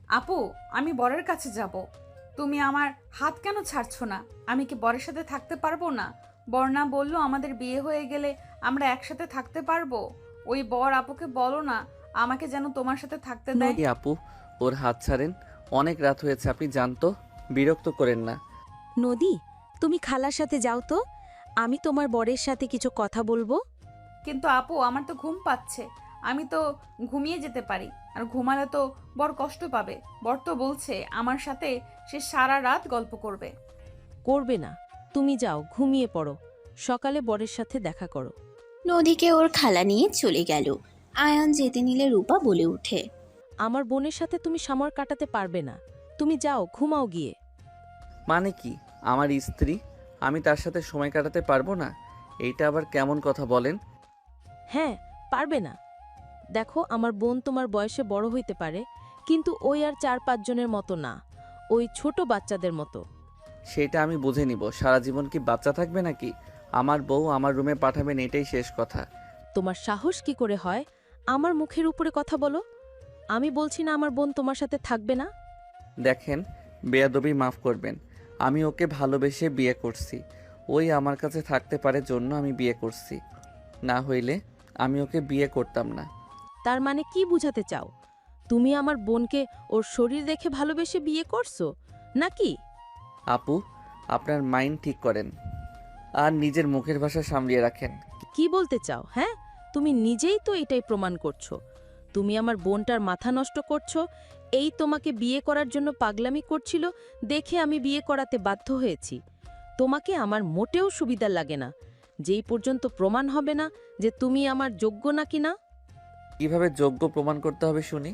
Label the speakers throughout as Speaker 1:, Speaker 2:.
Speaker 1: আপু, আমি বরের কাছে যাব। তুমি আমার হাত কেন ছাড়ছো না? আমি কি বরের সাথে থাকতে পারবো না? বর না বললো আমাদের বিয়ে হয়ে গেলে আমরা একসাথে থাকতে পারবো। ওই বর আপুকে বলো না আমাকে যেন তোমার সাথে থাকতে দেয়।
Speaker 2: নদী আপু, ওর হাত ছাড়েন। অনেক রাত হয়েছে, আপনি যান তো, বিরক্ত করেন না।
Speaker 3: নদী, তুমি খালার সাথে যাও তো, আমি তোমার বরের সাথে কিছু কথা বলবো।
Speaker 1: কিন্তু আপু, আমার তো ঘুম পাচ্ছে। আমি তো ঘুমিয়ে যেতে পারি, আর ঘুমালে তো বর কষ্ট পাবে। বর তো বলছে আমার সাথে সে সারা রাত গল্প করবে।
Speaker 3: করবে না, তুমি যাও ঘুমিয়ে পড়ো, সকালে বরের সাথে দেখা করো।
Speaker 4: নদীকে ওর খালা নিয়ে চলে গেল। আয়ান যেতে নিলে রূপা বলে ওঠে।
Speaker 3: আমার বোনের সাথে তুমি সময় কাটাতে পারবে না, তুমি যাও ঘুমাও গিয়ে।
Speaker 2: মানে কি? আমার স্ত্রী, আমি তার সাথে সময় কাটাতে পারবো না? এইটা আবার কেমন কথা বলেন?
Speaker 3: হ্যাঁ, পারবে না। দেখো, আমার বোন তোমার বয়সে বড় হইতে পারে, কিন্তু ওই আর 4-5 জনের মতো না, ওই ছোট বাচ্চাদের মতো।
Speaker 2: সেটা আমি বুঝে নিব। সারা জীবন কি বাচ্চা থাকবে নাকি? আমার বউ আমার রুমে পাঠাবেন, এটাই শেষ কথা।
Speaker 3: তোমার সাহস কি করে হয় আমার মুখের উপরে কথা বলো? আমি বলছি না আমার বোন তোমার সাথে থাকবে না।
Speaker 2: দেখেন, বেয়াদবি মাফ করবেন। আমি ওকে ভালোবেসে বিয়ে করছি। ওই আমার কাছে থাকতে পারে জন্য আমি বিয়ে করছি। না হইলে আমি ওকে বিয়ে করতাম না।
Speaker 3: তার মানে কি বুঝাতে চাও? তুমি আমার বোনকে ওর শরীর দেখে ভালোবেসে বিয়ে করছো নাকি?
Speaker 2: আপু, আপনার মাইন্ড ঠিক করেন আর নিজের মুখের ভাষা সামলিয়ে রাখেন।
Speaker 3: কি বলতে চাও? হ্যাঁ, তুমি নিজেই তো এটাই প্রমাণ করছো। তুমি আমার বোনটার মাথা নষ্ট করছো। এই তোমাকে বিয়ে করার জন্য পাগলামি করছিল দেখে আমি বিয়ে করাতে বাধ্য হয়েছি। তোমাকে আমার মোটেও সুবিধা লাগে না, যেই পর্যন্ত প্রমাণ হবে না যে তুমি আমার যোগ্য নাকি না।
Speaker 2: কিভাবে যোগ্য প্রমাণ করতে হবে শুনি?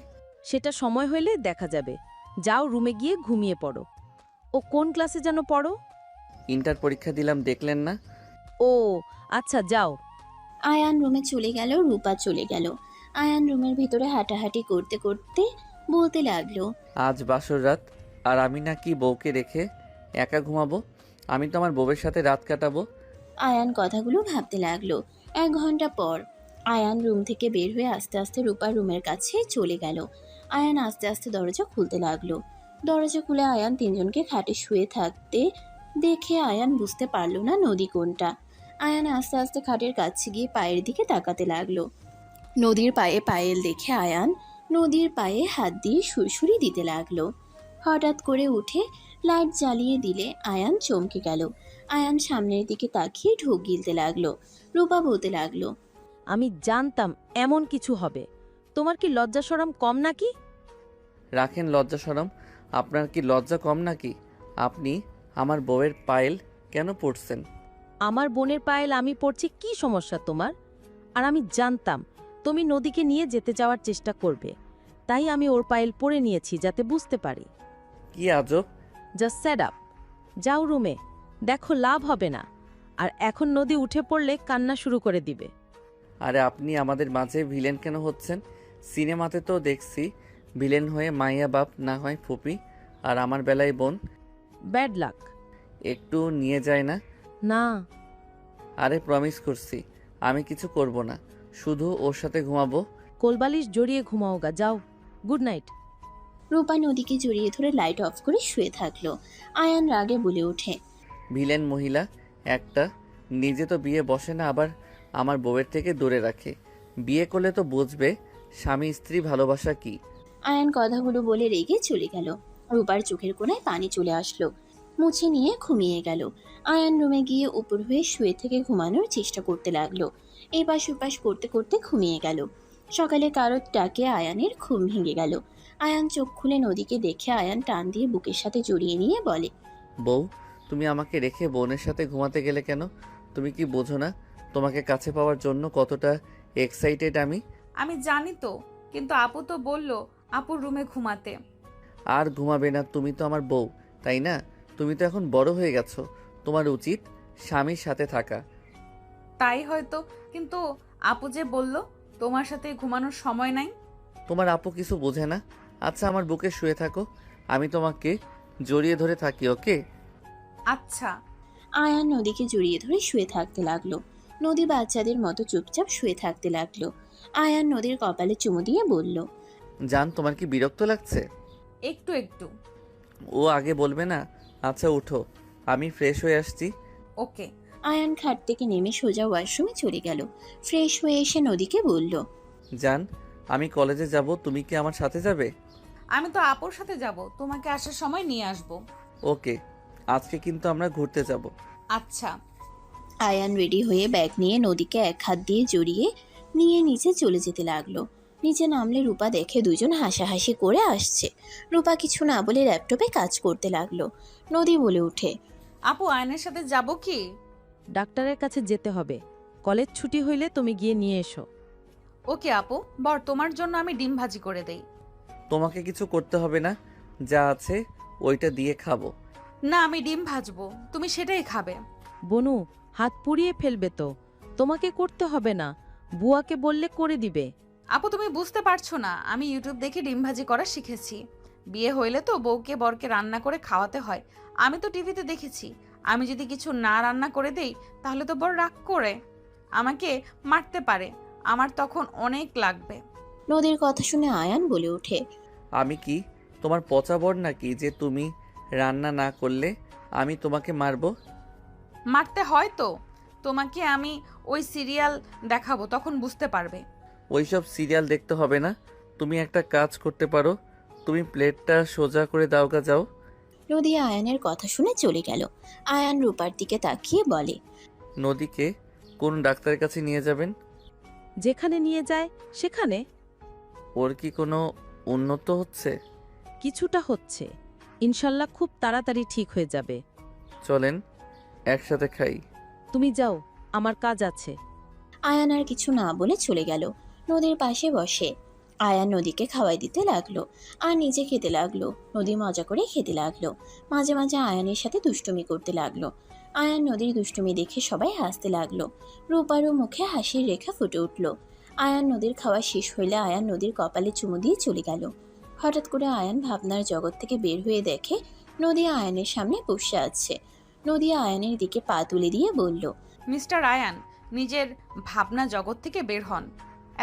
Speaker 3: সেটা সময় হলে দেখা যাবে। যাও রুমে গিয়ে ঘুমিয়ে পড়ো। ও কোন ক্লাসে যেন পড়ো?
Speaker 2: ইন্টার পরীক্ষা দিলাম, দেখলেন না?
Speaker 3: ও আচ্ছা, যাও।
Speaker 4: আয়ান রুমে চলে গেল, রূপা চলে গেল। আয়ান রুমের ভিতরে হাঁটাহাঁটি করতে করতে বলতে লাগলো।
Speaker 2: আজ বাসর রাত, আর আমি নাকি বউকে রেখে একা ঘুমাবো? আমি তো আমার বউয়ের সাথে রাত কাটাবো।
Speaker 4: আয়ান কথাগুলো ভাবতে লাগলো। 1 ঘন্টা পর আয়ান রুম থেকে বের হয়ে আস্তে আস্তে রূপার রুমের কাছে চলে গেল। আয়ান আস্তে আস্তে দরজা খুলতে লাগলো। দরজা খুলে আয়ান তিনজনকে খাটে শুয়ে থাকতে দেখে আয়ান বুঝতে পারল না নদী কোনটা। আয়ান আস্তে আস্তে খাটের কাছে গিয়ে পায়ের দিকে তাকাতে লাগলো। নদীর পায়ে পায়েল দেখে আয়ান নদীর পায়ে হাত দিয়ে সুরসুরি দিতে লাগলো। হঠাৎ করে উঠে লাইট জ্বালিয়ে দিলে আয়ান চমকে গেল। আয়ান সামনের দিকে তাকিয়ে ঢোক গিলতে লাগলো। রূপা বলতে লাগলো।
Speaker 3: আমি জানতাম এমন কিছু হবে। তোমার কি লজ্জা শরম কম নাকি?
Speaker 2: রাখেন লজ্জা শরম। আপনার কি লজ্জা কম নাকি? আপনি আমার বউয়ের পায়েল কেন পড়ছেন?
Speaker 3: আমার বোনের পায়েল আমি পড়ছি, কি সমস্যা তোমার? আর আমি জানতাম তুমি নদীকে নিয়ে যেতে যাওয়ার চেষ্টা করবে, তাই আমি ওর পায়েল পরে নিয়েছি যাতে বুঝতে পারি।
Speaker 2: কি আজব!
Speaker 3: Just set up. যাও রুমে, দেখো লাভ হবে না। আর এখন নদী উঠে পড়লে কান্না শুরু করে দিবে।
Speaker 2: আরে আপনি আমাদের মাঝে ভিলেন কেন হচ্ছেন? সিনেমাতে তো দেখছি ভিলেন হয়ে মাইয়া বাপ না হয় ফুপি, আর আমার বেলায় বোন।
Speaker 3: Bad luck.
Speaker 2: একটু নিয়ে যায় না?
Speaker 3: না।
Speaker 2: আরে প্রমিস করছি আমি কিছু করব না, শুধু ওর সাথে ঘুমাবো।
Speaker 3: কোলবালিশ জড়িয়ে ঘুমাও গা, যাও। Good night.
Speaker 4: রূপা নদীকে জড়িয়ে ধরে লাইট অফ করে শুয়ে থাকলো। আয়ান রাগে বলে ওঠে।
Speaker 2: ভিলেন মহিলা একটা, নিজে তো বিয়ে বসে না, আবার আমার বউয়ের থেকে দূরে রাখে। বিয়ে করলে তো বুঝবে স্বামী স্ত্রী ভালোবাসা কি।
Speaker 4: আয়ান কথাগুলো বলে রেগে চলে গেল। রূপার চোখের কোণায় পানি চলে আসলো। মুছে নিয়ে ঘুমিয়ে গেল। আয়ান রুমে গিয়ে উপর হয়ে শুয়ে থেকে ঘুমানোর চেষ্টা করতে লাগলো। এপাশ ওপাশ করতে করতে ঘুমিয়ে গেল। সকালে কারোর ডাকে আয়ানের ঘুম ভেঙে গেল। আয়ান চোখ খুলে নদীকে দেখে আয়ান টান দিয়ে বুকের সাথে জড়িয়ে নিয়ে বলে।
Speaker 2: বউ, তুমি আমাকে রেখে বোনের সাথে ঘুমাতে গেলে কেন? তুমি কি বোঝো না তোমাকে কাছে পাওয়ার জন্য কতটা এক্সাইটেড আমি?
Speaker 1: আমি জানি তো, কিন্তু আপু তো বললো আপুর রুমে ঘুমাতে।
Speaker 2: আর ঘুমাবে না? তুমি তো আমার বউ, তাই না? তুমি তো এখন বড় হয়ে গেছো, তোমার উচিত স্বামীর সাথে থাকা।
Speaker 1: তাই হয়তো, কিন্তু আপু যে বলল তোমার সাথে ঘুমানোর সময় নাই।
Speaker 2: তোমার আপু কিছু বোঝে না? আচ্ছা, আমার বুকে শুয়ে থাকো, আমি তোমাকে জড়িয়ে ধরে থাকি, ওকে?
Speaker 1: আচ্ছা।
Speaker 4: আয়ান নদীকে জড়িয়ে ধরে শুয়ে থাকতে লাগলো। নদী বাচ্চাদের মতো চুপচাপ শুয়ে থাকতে লাগলো। আয়ান নদীর কপালে চুমু দিয়ে বলল।
Speaker 2: জান, তোমার কি বিরক্ত লাগছে?
Speaker 1: একটু একটু।
Speaker 2: ও আগে বলবে না? আচ্ছা উঠো, আমি ফ্রেশ হয়ে আসছি।
Speaker 1: ওকে।
Speaker 4: আয়ান খাট থেকে নেমে সোজা ওয়াশরুমে চলে গেল। ফ্রেশ হয়ে এসে নদীকে বলল,
Speaker 2: জান, আমি কলেজে যাব, তুমি কি আমার সাথে যাবে?
Speaker 1: আমি তো আপুর সাথে যাব, তোমাকে আসার সময় নিয়ে আসব।
Speaker 2: ওকে, আজকে কিন্তু আমরা ঘুরতে যাব।
Speaker 1: আচ্ছা।
Speaker 4: আয়ান রেডি হয়ে ব্যাগ নিয়ে নদীকে এক হাত দিয়ে জড়িয়ে নিয়ে নিচে চলে যেতে লাগলো। নিচে নামলে রূপা দেখে দুজন হাসাহাসি করে আসছে। রূপা কিছু না বলে ল্যাপটপে কাজ করতে লাগলো। নদী বলে ওঠে,
Speaker 1: আপু আয়নের সাথে যাব কি?
Speaker 3: ডাক্তারের কাছে যেতে হবে। কলেজ ছুটি হইলে তুমি গিয়ে নিয়ে এসো।
Speaker 1: ওকে আপু, বর তোমার জন্য আমি ডিম ভাজি করে দেই।
Speaker 2: তোমাকে কিছু করতে হবে না, যা আছে ওইটা দিয়ে খাবো।
Speaker 1: না, আমি ডিম ভাজবো, তুমি সেটাই খাবে।
Speaker 3: বনু, হাত পুড়িয়ে ফেলবে তো। তোমাকে করতে হবে না, বুয়াকে বললে করে দিবে।
Speaker 1: আপু তুমি বুঝতে পারছো না, আমি ইউটিউব দেখে ডিম ভাজি করা শিখেছি। বিয়ে হইলে তো বউকে বরকে রান্না করে খাওয়াতে হয়। আমি তো টিভিতে দেখেছি, আমি যদি কিছু না রান্না করে দেই তাহলে তো বর রাগ করে আমাকে মারতে পারে, আমার তখন অনেক লাগবে।
Speaker 4: নদীর কথা শুনে আয়ান বলে ওঠে,
Speaker 2: আমি কি তোমার পচা বর নাকি যে তুমি রান্না না করলে আমি তোমাকে মারবো?
Speaker 1: মারতে হয় তো, তোমাকে আমি ওই সিরিয়াল দেখাবো, তখন বুঝতে পারবে।
Speaker 2: ওইসব সিরিয়াল দেখতে হবে না, তুমি একটা কাজ করতে পারো, তুমি প্লেটটা সোজা করে দাওগা যাও।
Speaker 4: নদী আয়ানের কথা শুনে চলে গেল। আয়ান রূপার দিকে তাকিয়ে বলে,
Speaker 2: নদীকে কোন ডাক্তারের কাছে নিয়ে যাবেন?
Speaker 3: যেখানে নিয়ে যায় সেখানে।
Speaker 2: ওর কি কোনো উন্নত হচ্ছে?
Speaker 3: কিছুটা হচ্ছে, ইনশাল্লাহ খুব তাড়াতাড়ি ঠিক হয়ে যাবে।
Speaker 2: চলেন একসাথে খাই।
Speaker 3: তুমি যাও, আমার কাজ আছে।
Speaker 4: আয়ান আর কিছু না বলে চলে গেল। নদীর পাশে বসে আয়ান নদীকে খাওয়াই দিতে লাগলো আর নিজে খেতে লাগলো। নদী মজা করে খেতে লাগলো। মাঝে মাঝে আয়ানের সাথে দুষ্টুমি করতে লাগলো। আয়ান নদীর দুষ্টুমি দেখে সবাই হাসতে লাগলো। রূপারও মুখে হাসির রেখা ফুটে উঠল। আয়ান নদীর খাওয়া শেষ হইলে আয়ান নদীর কপালে চুমু দিয়ে চলে গেল। হঠাৎ করে আয়ান ভাবনার জগৎ থেকে বের হয়ে দেখে নদী আয়ানের সামনে বসে আছে। নদী আয়ানের দিকে পা তুলে দিয়ে বলল,
Speaker 1: মিস্টার আয়ান, নিজের ভাবনা জগৎ থেকে বের হন।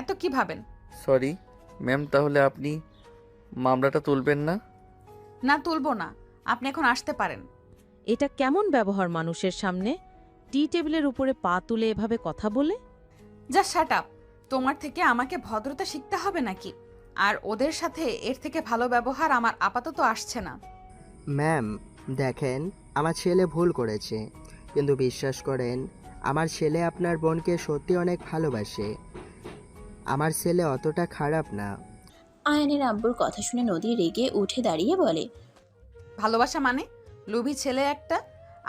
Speaker 1: এত কি ভাবেন?
Speaker 2: সরি ম্যাম, তাহলে আপনি মামলাটা তুলবেন না?
Speaker 1: না, তুলবো না, আপনি এখন আসতে পারেন।
Speaker 3: এটা কেমন ব্যবহার মানুষের সামনে? টি টেবিলের উপরে পা তুলে এভাবে কথা বলে?
Speaker 1: যা শাট আপ, তোমার থেকে আমাকে ভদ্রতা শিখতে হবে নাকি? আর ওদের সাথে এর থেকে ভালো ব্যবহার আমার আপাতত আসছে না।
Speaker 5: ম্যাম দেখেন, আমার ছেলে ভুল করেছে, কিন্তু বিশ্বাস করেন আমার ছেলে আপনার বোনকে সত্যি অনেক ভালোবাসে। আমার ছেলে অতটা খারাপ না।
Speaker 4: আয়ানের আব্বুর কথা শুনে নদী রেগে উঠে দাঁড়িয়ে বলে,
Speaker 1: ভালোবাসা মানে? লোভী ছেলে একটা,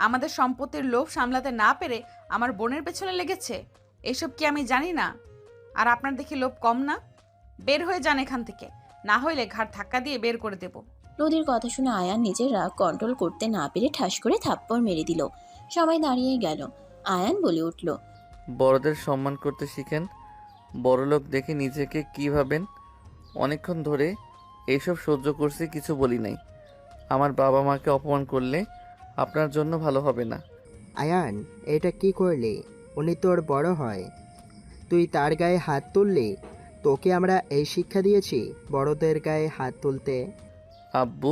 Speaker 1: আমাদের সম্পত্তির লোভ সামলাতে না পেরে আমার বোনের পেছনে লেগেছে। এসব কি আমি জানি না? আর আপনার দেখি লোভ কম না? বের হয়ে যান এখান থেকে, না হইলে ঘাড় ধাক্কা দিয়ে বের করে দেব।
Speaker 4: নদীর কথা শুনে আয়ান নিজের রাগ কন্ট্রোল করতে না পেরে ঠাস করে থাপ্পড় মেরে দিল। সবাই দাঁড়িয়ে গেল। আয়ান বলে উঠল,
Speaker 2: বড়দের সম্মান করতে শিখেন। বড়লোক দেখে নিজেকে কি ভাবেন? অনেকক্ষণ ধরে এইসব সহ্য করছি, কিছু বলি নাই। আমার বাবা মাকে অপমান করলে আপনার জন্য ভালো হবে না।
Speaker 5: আয়ান, এটা কি করলি? উনি তোর বড় হয়, তুই তার গায়ে হাত তুললি? তোকে আমরা এই শিক্ষা দিয়েছি বড়দের গায়ে হাত তুলতে?
Speaker 2: আব্বু,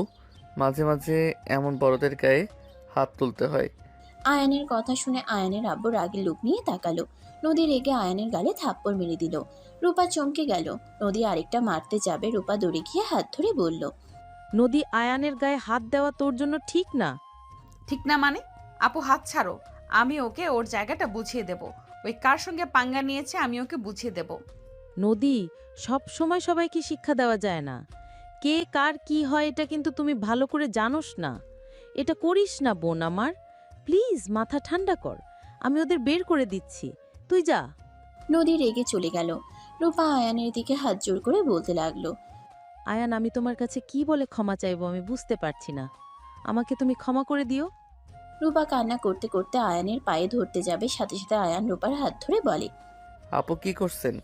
Speaker 2: মাঝে মাঝে এমন বড়দের গায়ে হাত তুলতে হয়।
Speaker 4: আয়ানের কথা শুনে আয়ানের আব্বু রাগের লুক নিয়ে তাকালো। নদী রেগে আয়ানের গালে থাপ্পড় মেরে দিল। রূপা চমকে গেল। নদী আরেকটা মারতে যাবে, রূপা দৌড়ে গিয়ে হাত ধরে বলল,
Speaker 3: নদী আয়ানের গায়ে হাত দেওয়া তোর জন্য ঠিক না।
Speaker 1: ঠিক না মানে? আপু হাত ছাড়ো, আমি ওকে ওর জায়গাটা বুঝিয়ে দেব। ওই কার সঙ্গে পাঙ্গা নিয়েছে আমি ওকে বুঝিয়ে দেব।
Speaker 3: নদী, সব সময় সবাইকে শিক্ষা দেওয়া যায় না। কে কার কি হয় এটা কিন্তু তুমি ভালো করে জানোস না। এটা করিস না বোন আমার, প্লিজ মাথা ঠান্ডা কর। আমি ওদের বের করে দিচ্ছি, তুই যা।
Speaker 4: নদী রেগে চলে গেল। রূপা আয়ানের দিকে হাত জোর করে বলতে লাগলো,
Speaker 3: আয়ান, আমি তোমার কাছে কি বলে ক্ষমা চাইবো আমি বুঝতে পারছি না। আমাকে তুমি ক্ষমা করে দিও।
Speaker 4: রূপা কান্না করতে করতে আয়ানের পায়ে ধরতে যাবে, সাথে সাথে আয়ান রূপার হাত ধরে বলে,
Speaker 2: আপু কি করছেন?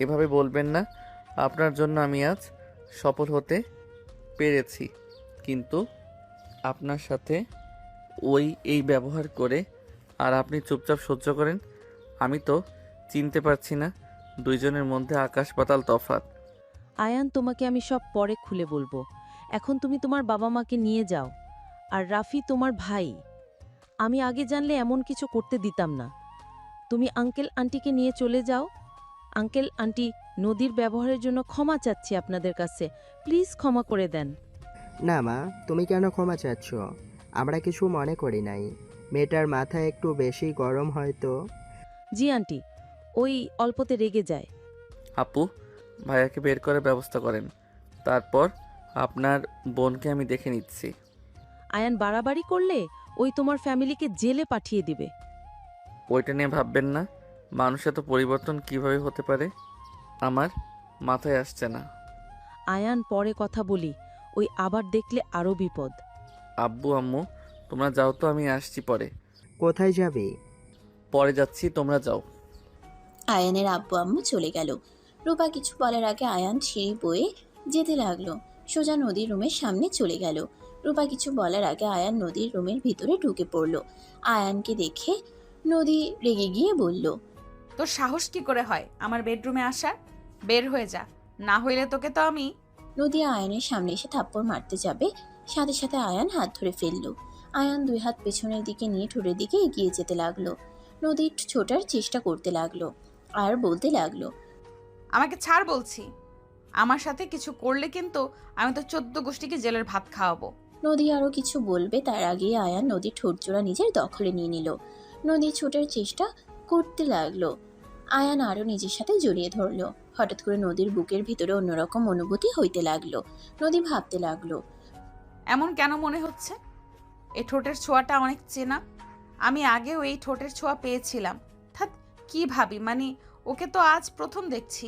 Speaker 2: এভাবে বলবেন না। আপনার জন্য আমি আজ সফল হতে পেরেছি, কিন্তু আপনার সাথে এই ব্যবহার করে আর আপনি চুপচাপ সহ্য করেন। আমি তো চিনতে পারছি না, দুইজনের মধ্যে আকাশ পাতাল তফাৎ।
Speaker 3: আয়ান, তোমাকে আমি সব পরে খুলে বলবো। এখন তুমি তোমার বাবা মাকে নিয়ে যাও। আর রাফি তোমার ভাই। আমি আগে জানলে এমন কিছু করতে দিতাম না। তুমি আঙ্কেল আন্টিকে নিয়ে চলে যাও। আঙ্কেল আন্টি, নদীর ব্যবহারের জন্য ক্ষমা চাচ্ছি আপনাদের কাছে, প্লিজ ক্ষমা করে দেন।
Speaker 5: না মা, তুমি কেন ক্ষমা চাচ্ছ? আমরা কিছু মনে করি নাই। মেয়েটার মাথা একটু বেশি গরম হয়তো।
Speaker 3: জি আন্টি, ওই অল্পতে রেগে যায়।
Speaker 2: আপু, ভাইয়াকে বের করার ব্যবস্থা করেন। তারপর আপনার বোনকে আমি দেখে নিচ্ছি।
Speaker 3: আয়ান বাড়াবাড়ি করলে ওই তোমার ফ্যামিলিকে জেলে পাঠিয়ে দিবে।
Speaker 2: ওইটা নিয়ে ভাববেন না। মানুষের তো পরিবর্তন কিভাবে হতে পারে আমার মাথায় আসছে না।
Speaker 3: আয়ান, পরে কথা বলি, ওই আবার দেখলে আরও বিপদ।
Speaker 2: আব্বু আম্মু, তোমরা যাও তো, আমি আসছি পরে।
Speaker 5: কোথায় যাবি?
Speaker 2: পরে যাচ্ছি, তোমরা যাও।
Speaker 4: আয়ানের আব্বু আম্মু চলে গেল। রূপা কিছু বলার আগে আয়ান সিঁড়ি বয়ে যেতে লাগলো, সোজা নদীর রুমের সামনে চলে গেল। রূপা কিছু বলার আগে আয়ান নদীর রুমের ভিতরে ঢুকে পড়ল। আয়ানকে দেখে নদী রেগে গিয়ে বলল,
Speaker 1: তোর সাহস কি করে হয় আমার বেডরুমে আসার? বের হয়ে যা, না হইলে তোকে তো আমি।
Speaker 4: নদী আয়ানের সামনে এসে থাপ্পড় মারতে যাবে, সাথে সাথে আয়ান হাত ধরে ফেলল। আয়ান দুই হাত পেছনের দিকে নিয়ে ঠোঁটের দিকে এগিয়ে যেতে লাগলো। নদী ছোটার চেষ্টা করতে লাগলো আর বলতে লাগলো,
Speaker 1: আমাকে ছাড় বলছি। আমার সাথে কিছু করলে কিন্তু আমি তো 14 গোষ্ঠীকে জেলের ভাত খাওয়াবো।
Speaker 4: নদী আরো কিছু বলবে তার আগে আয়ান নদীর ঠোঁটজোড়া নিজের দখলে নিয়ে নিল। নদী ছোটার চেষ্টা করতে লাগলো। আয়ান আরো নিজের সাথে জড়িয়ে ধরলো। হঠাৎ করে নদীর বুকের ভিতরে অন্যরকম অনুভূতি হইতে লাগলো। নদী ভাবতে লাগলো,
Speaker 1: এমন কেন মনে হচ্ছে? এই ঠোঁটের ছোঁয়াটা অনেক চেনা। আমি আগেও এই ঠোঁটের ছোঁয়া পেয়েছিলাম। থাক, কি ভাবি, মানে ওকে তো আজ প্রথম দেখছি।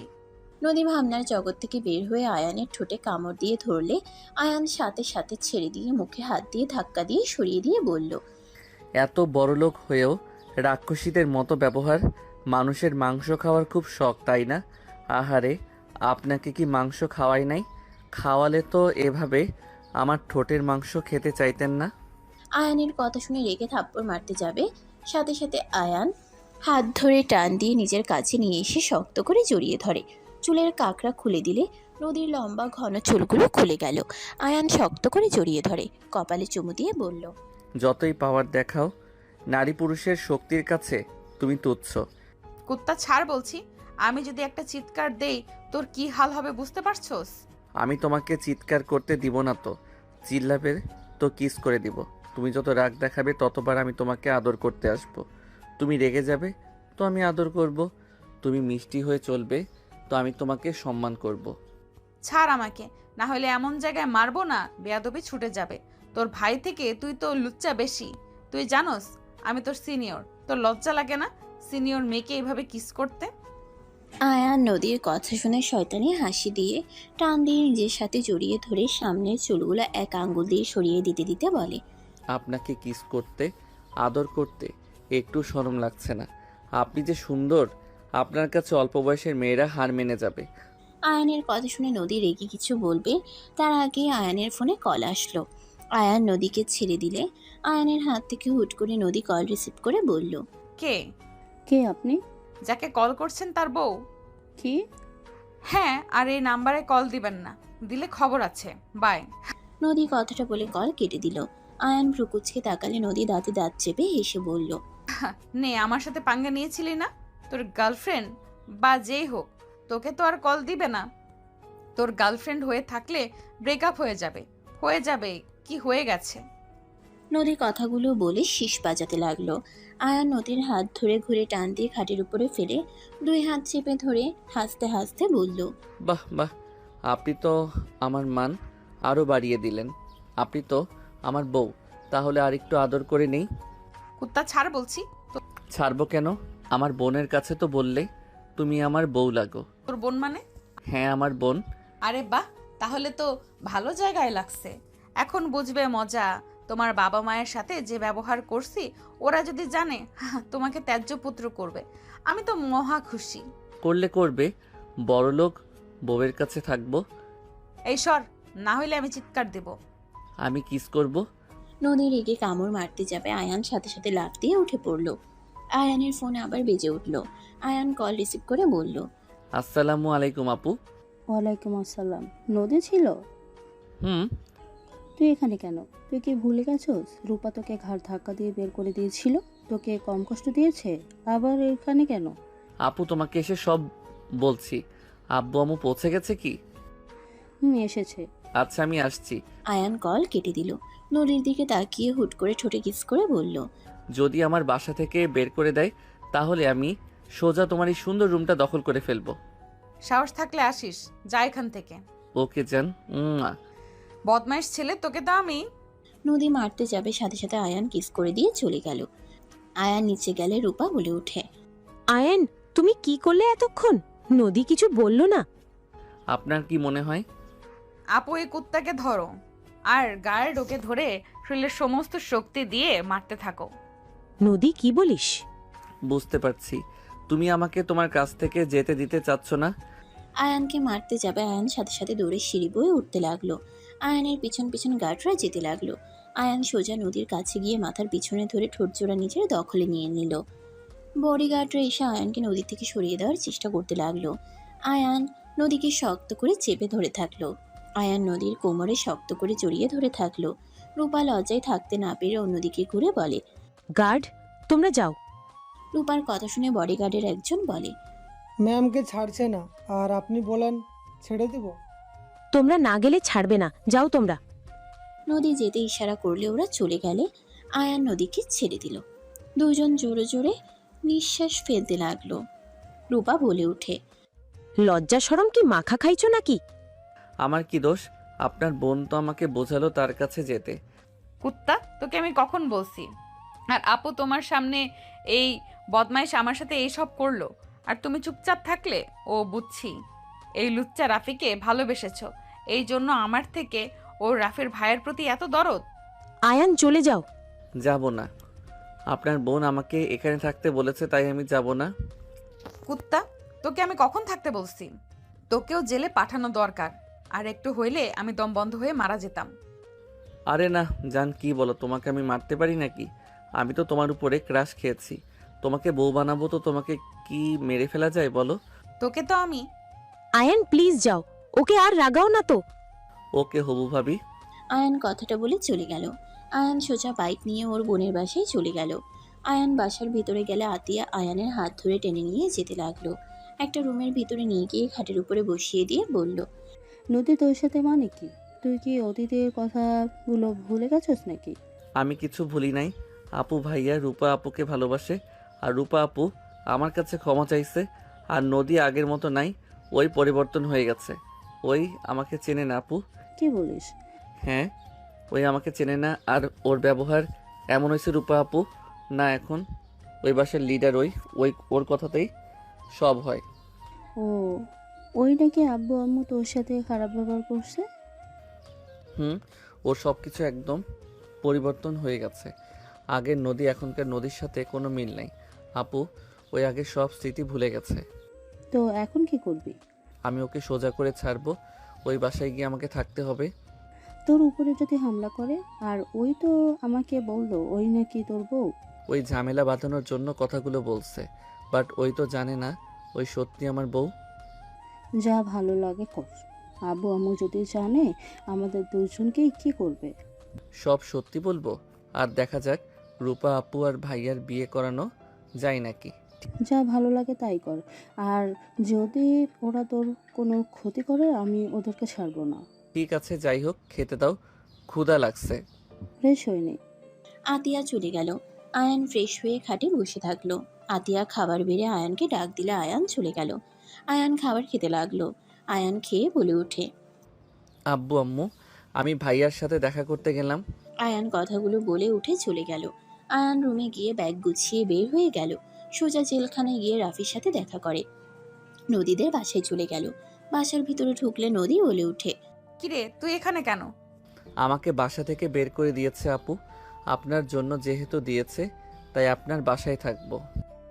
Speaker 4: নদী ভাবনার জগৎ থেকে বের হয়ে আয়ানের ঠোঁটে কামড় দিয়ে ধরলে আয়ান সাথে সাথে ছেড়ে দিয়ে মুখে হাত দিয়ে ধাক্কা দিয়ে সরিয়ে দিয়ে বলল,
Speaker 2: এত বড়লোক হয়েও রাক্ষসীদের মতো ব্যবহার। মানুষের মাংস খাওয়ার খুব শখ, তাই না? আহারে, আপনাকে কি মাংস খাওয়াই নাই? খাওয়ালে তো এভাবে আমার ঠোঁটের মাংস খেতে চাইতেন না।
Speaker 4: আয়ানের কথা শুনে রেগে থাপ্পড় মারতে যাবে, সাথে সাথে আয়ান হাত ধরে টান দিয়ে নিজের কাছে নিয়ে এসে শক্ত করে জড়িয়ে ধরে। চুলের কাঁকড়া খুলে দিলে নদীর লম্বা ঘন চুলগুলো খুলে গেল। আয়ান শক্ত করে জড়িয়ে ধরে, কপালে চুমু দিয়ে বলল,
Speaker 2: যতই পাওয়ার দেখাও, নারী পুরুষের শক্তির কাছে তুমি তুচ্ছ।
Speaker 1: কুত্তা ছাড় বলছি। আমি যদি একটা চিৎকার দেই তোর কি হাল হবে বুঝতে পারছোস?
Speaker 2: আমি তোমাকে চিৎকার করতে দিব না তো। চিল্লাবে তো কিস করে দিব। তুমি যত রাগ দেখাবে ততবার আমি তোমাকে আদর করতে আসব। তুমি রেগে যাবে তো আমি আদর করব। তুমি মিষ্টি হয়ে চলবে তো আমি তোমাকে সম্মান করব।
Speaker 1: ছাড় আমাকে, না হলে এমন জায়গায় মারবো না বেয়াদবি ছুটে যাবে। তোর ভাই থেকে তুই তো লুচ্চা বেশি। তুই জানোস আমি তোর সিনিয়র। তোর লজ্জা লাগে না সিনিয়র মেয়েকে এইভাবে কিস করতে?
Speaker 4: আয়ান নদীর কথা শুনে শয়তানি হাসি দিয়ে টান দিয়ে নিজের সাথে জড়িয়ে ধরে সামনের চুলগুলো এক আঙ্গুল দিয়ে সরিয়ে দিতে দিতে বলে,
Speaker 2: আপনাকে কিস করতে, আদর করতে একটু শরম লাগছে না? আপনি যে সুন্দর, আপনার কাছে অল্প বয়সের মেয়েরা হার মেনে যাবে।
Speaker 4: আয়ানের কথা শুনে নদী রেগে কিছু বলবে তার আগে আয়ানের ফোনে কল আসলো। আয়ান নদীকে ছেড়ে দিলে আয়ানের হাত থেকে হুট করে নদী কল রিসিভ করে বলল,
Speaker 1: কে?
Speaker 6: কে আপনি?
Speaker 1: যাকে কল করছেন তার বউ?
Speaker 6: কি?
Speaker 1: হ্যাঁ, আর এই নাম্বারে কল দিবেন না, দিলে খবর আছে। বাই।
Speaker 4: নদী কথাটা বলে কল কেটে দিল। আয়ান ভ্রুকুচকে তাকালে নদী দাঁতে দাঁত চেপে হেসে বলল,
Speaker 1: নে, আমার সাথে পাঙ্গা নিয়েছিলি না? তোর গার্লফ্রেন্ড বা যেই হোক তোকে তো আর কল দিবে না। তোর গার্লফ্রেন্ড হয়ে থাকলে ব্রেকআপ হয়ে যাবে। হয়ে যাবে কি, হয়ে গেছে।
Speaker 4: নদী কথাগুলো বলে শীষ বাজাতে লাগলো। আয়ান নদীর হাত ধরে ঘুরে টান দিয়ে খাটের উপরে ফেলে দুই হাত চেপে ধরে হাসতে হাসতে বলল,
Speaker 2: বাহ বাহ, আপনি তো আমার মান আরও বাড়িয়ে দিলেন। আপনি তো আমার বউ, তাহলে আর একটু আদর করে নেই।
Speaker 1: কুত্তা ছাড় বলছি।
Speaker 2: ছাড়বো কেন? আমার বোনের কাছে তো বললে তুমি আমার বউ লাগো।
Speaker 1: তোর বোন মানে?
Speaker 2: হ্যাঁ, আমার বোন।
Speaker 1: আরে বাহ, তাহলে তো ভালো জায়গায় লাগছে। এখন বুঝবে মজা। তোমার বাবা মায়ের সাথে যে ব্যবহার করছি, ওরা যদি জানে তোমাকে ত্যায্য পুত্র করবে। আমি তো মহা খুশি।
Speaker 2: করলে করবে, বড়লোক বউয়ের কাছে থাকবো।
Speaker 1: এই সর, না হইলে আমি চিৎকার দেব।
Speaker 2: আমি কিস করব।
Speaker 4: নদী রেগে কামড় মারতে যাবে আয়ান সাথে সাথে লাফ দিয়ে উঠে পড়ল। আয়ানের ফোন আবার বেজে উঠল। আয়ান কল রিসিভ করে বলল,
Speaker 2: আসসালামু আলাইকুম আপু।
Speaker 6: ওয়ালাইকুম আসসালাম। নদী ছিল?
Speaker 2: হুম,
Speaker 6: তুই এখানে কেন? তুই কি ভুলে গেছস রূপা তোকে ঘাড় ধাক্কা দিয়ে বের করে দিয়েছিল? তোকে কম কষ্ট দিয়েছে? আবার এখানে কেন?
Speaker 2: আপু তোমাকে এসে সব বলছি। আব্বু আম্মু পৌঁছে গেছে কি?
Speaker 6: এসেছে।
Speaker 2: আচ্ছা আমি আসছি।
Speaker 4: আয়ান কল কেটে দিল। নদীর দিকে তাকিয়ে হুট করে ঠোঁটে কিস করে বলল,
Speaker 2: যদি আমার বাসা থেকে বের করে দেয় তাহলে আমি সোজা তোমার এই সুন্দর রুমটা দখল করে ফেলবো।
Speaker 1: সাহস থাকলে আসিস, যা এখান থেকে।
Speaker 2: ওকে জান।
Speaker 1: বদমাইশ ছেলে, তোকে তো আমি।
Speaker 4: নদী মারতে যাবে, সাথে সাথে আয়ান কিস করে দিয়ে চলে গেল। আয়ান নিচে গেলে রূপা বলে ওঠে,
Speaker 3: আয়েন, তুমি কি করলে এতক্ষণ? নদী কিছু বললো না?
Speaker 2: আপনার কি মনে হয়?
Speaker 1: আপু, এই কুত্তাকে ধরো আর গায়ে ঢোকে ধরে শরীরের সমস্ত শক্তি দিয়ে মারতে থাকো।
Speaker 3: নদী, কি বলিস?
Speaker 2: বুঝতে পারছি তুমি আমাকে তোমার কাছ থেকে যেতে দিতে চাচ্ছ না।
Speaker 4: আয়ানকে মারতে যাবে। আয়ান সাথে সাথে দৌড়ে সিঁড়ি বয়ে উঠতে লাগলো। আয়ানের পিছন পিছন গার্ডরা যেতে লাগলো। আয়ান সোজা নদীর কাছে গিয়ে মাথার পিছনে ধরে ঠোঁটজোড়া নিজের দখলে নিয়ে নিল। বডিগার্ডরা এসে আয়ানকে নদী থেকে সরিয়ে দেওয়ার চেষ্টা করতে লাগলো। আয়ান নদীকে শক্ত করে চেপে ধরে থাকলো। আয়ান নদীর কোমরে শক্ত করে জড়িয়ে ধরে থাকলো। রূপা লজ্জায় থাকতে না পেরে অন্যদিকে ঘুরে বলে,
Speaker 3: গার্ড, তোমরা যাও।
Speaker 4: রূপার কথা শুনে বডিগার্ডের একজন বলে,
Speaker 7: ম্যামকে ছাড়ছে না আর আপনি বলেন ছেড়ে দেব?
Speaker 3: তোমরা না গেলে ছাড়বে না, যাও তোমরা।
Speaker 4: নদী যেতে ইশারা করলে ওরা চলে গেলে আয়ান নদীকে ছেড়ে দিল। দুজন জোরে জোরে নিঃশ্বাস ফেলতে লাগলো। রূপা বলে ওঠে,
Speaker 3: লজ্জা শরম কি মাখা খাইছো নাকি?
Speaker 2: আমার কি দোষ? আপনার বোন তো আমাকে বোঝালো তার কাছে যেতে।
Speaker 1: কুত্তা, তোকে আমি কখন বলছি? আর আপু তোমার সামনে এই বদমাইশ আমার সাথে এই সব করলো আর তুমি চুপচাপ থাকলে? ও বুঝছি, এই লুচ্চা রাফিকে ভালোবেসেছো, এই জন্য আমার থেকে ওর রাফির ভাইয়ের প্রতি এত দরদ।
Speaker 3: আয়ান, চলে যাও।
Speaker 2: যাব না। আপনার বোন আমাকে এখানে থাকতে বলেছে তাই আমি যাব না।
Speaker 1: কুত্তা, তোকে আমি কখন থাকতে বলছি? তোকেও জেলে পাঠানো দরকার, আর একটু হইলে আমি দম বন্ধ হয়ে মারা যেতাম।
Speaker 2: আরে না জান, কি বলো? তোমাকে আমি মারতে পারি নাকি? আমি তো তোমার উপরে ক্রাশ খেয়েছি। তোমাকে বউ বানাবো তো তোমাকে কি মেরে ফেলা যায় বলো?
Speaker 1: তোকে তো আমি।
Speaker 3: আয়ান, প্লিজ যাও, ওকে আর রাগাও না তো।
Speaker 2: ওকে হবু ভাবি।
Speaker 4: আয়ান কথাটা বলে চলে গেল। আয়ান সোজা বাইক নিয়ে ওর বোনের বাসায় চলে গেল। আয়ান বাসার ভিতরে গেলে আতিয়া আয়ানের হাত ধরে টেনে নিয়ে যেতে লাগলো। একটা রুমের ভিতরে নিয়ে গিয়ে খাটের উপরে বসিয়ে দিয়ে বলল,
Speaker 6: নদী তোর সাথে মানে কি? তুই কি অতীতের কথাগুলো ভুলে গেছস নাকি?
Speaker 2: আমি কিছু ভুলি নাই। আপু ভাইয়া রূপা আপুকে ভালোবাসে আর রূপা আপু আমার কাছে ক্ষমা চাইছে। আর নদী আগের মতো নাই, ওই পরিবর্তন হয়ে গেছে। ওই আমাকে চেনে না আপু।
Speaker 6: কি বলিস?
Speaker 2: হ্যাঁ, ওই আমাকে চেনে না আর ওর ব্যবহার এমন হয়েছে রূপা আপু না এখন ওই বাসার লিডার। ওই ওর কথাতেই সব হয়।
Speaker 6: ও, ওই নাকি আব্বু আম্মু তোর সাথে খারাপ ব্যবহার করছে?
Speaker 2: ওর সব কিছু একদম পরিবর্তন হয়ে গেছে। আগের নদী এখনকার নদীর সাথে কোনো মিল নাই আপু। ওই আগের সব স্মৃতি ভুলে গেছে।
Speaker 6: তো এখন কি করবি?
Speaker 2: আমি ওকে সোজা করে ছাড়বো। ওই বাসায় গিয়ে আমাকে থাকতে হবে।
Speaker 6: তোর উপরে যদি হামলা করে? আর ওই তো আমাকে বললো ওই নাকি তোর বউ।
Speaker 2: ওই ঝামেলা বাঁধানোর জন্য কথাগুলো বলছে, বাট ওই তো জানে না ওই সত্যি আমার বউ।
Speaker 6: যা ভালো লাগে কর। আব্বু আম্মু যদি জানে আমাদের দুজনকেই কি করবে?
Speaker 2: সব সত্যি বলবো, আর দেখা যাক রূপা আপু আর ভাইয়ার বিয়ে করানো যায় নাকি।
Speaker 6: যা ভালো লাগে তাই কর। আর যদি ওরা তোর কোনো ক্ষতি করে আমি ওদেরকে ছাড়বো না।
Speaker 2: ঠিক আছে, যাই হোক, খেতে দাও, ক্ষুধা লাগছে।
Speaker 6: ফ্রেশ হয়নি।
Speaker 4: আতিয়া চলে গেল। আয়ান ফ্রেশ হয়ে খাটে বসে থাকলো। আতিয়া খাবার বেড়ে আয়ানকে ডাক দিলে আয়ান চলে গেল। আয়ান খাবার খেতে লাগলো। আয়ান খেয়ে বলে ওঠে,
Speaker 2: আব্বু আম্মু, আমি ভাইয়ার সাথে দেখা করতে গেলাম।
Speaker 4: আয়ান কথাগুলো বলে উঠে চলে গেল। আয়ান রুমে গিয়ে ব্যাগ গুছিয়ে বের হয়ে গেল। সোজা জেলখানায় গিয়ে রাফির সাথে দেখা করে। নদীদের বাসায় চলে গেল। বাসার ভিতরে ঢুকলে নদী বলে উঠে,
Speaker 1: কিরে, তুই এখানে কেন?
Speaker 2: আমাকে বাসা থেকে বের করে দিয়েছে আপু। আপনার জন্য যেহেতু দিয়েছে তাই আপনার বাসায় থাকবো।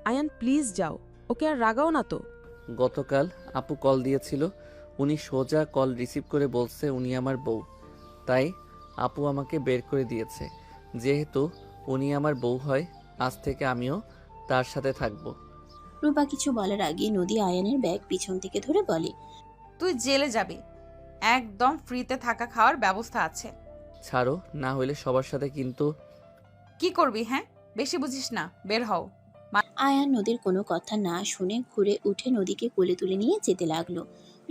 Speaker 3: আয়ান, প্লিজ যাও, ওকে আর রাগাও না তো।
Speaker 2: গতকাল আপু কল দিয়েছিল, উনি সোজা কল রিসিভ করে বলছে উনি আমার বউ। তাই আপু আমাকে বের করে দিয়েছে। যেহেতু উনি আমার বউ হয়, আজ থেকে আমিও তার সাথে থাকবো।
Speaker 4: রূপা কিছু বলার আগে নদী আয়ানের ব্যাগ পিছন থেকে ধরে বলে,
Speaker 1: তুই জেলে যাবি, একদম ফ্রিতে থাকা খাওয়ার ব্যবস্থা আছে।
Speaker 2: ছাড়ো, না হইলে সবার সাথে কিন্তু।
Speaker 1: কি করবি হ্যাঁ? বেশি বুঝিস না, বের হও।
Speaker 4: আয়ান নদীর কোনো কথা না শুনে ঘুরে উঠে নদীকে কোলে তুলে নিয়ে যেতে লাগলো।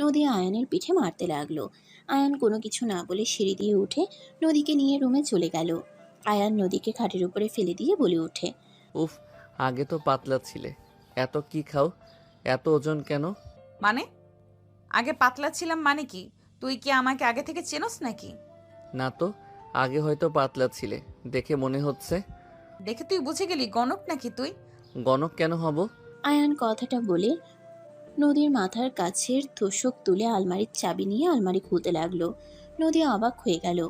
Speaker 4: নদী আয়ানের পিঠে মারতে লাগলো। আয়ান কোনো কিছু না বলে সিঁড়ি দিয়ে উঠে নদীকে নিয়ে রুমে চলে গেল। আয়ান নদীকে খাটের উপরে ফেলে দিয়ে বলে ওঠে,
Speaker 2: উফ, আগে তো পাতলা ছিলে, এত কি খাও, এত ওজন কেন?
Speaker 1: মানে আগে পাতলা ছিলাম মানে কি? তুই কি আমাকে আগে থেকে চেনস নাকি?
Speaker 2: না তো, আগে হয়তো পাতলা ছিলে, দেখে মনে হচ্ছে।
Speaker 1: দেখে তুই বুঝে গেলি গণক নাকি তুই?
Speaker 2: গণক কেন হব?
Speaker 4: আয়ান কথাটা বলে নদীর মাথার কাছের তোষক তুলে আলমারির চাবি নিয়ে আলমারি খুলতে লাগলো। নদী অবাক হয়ে গেল।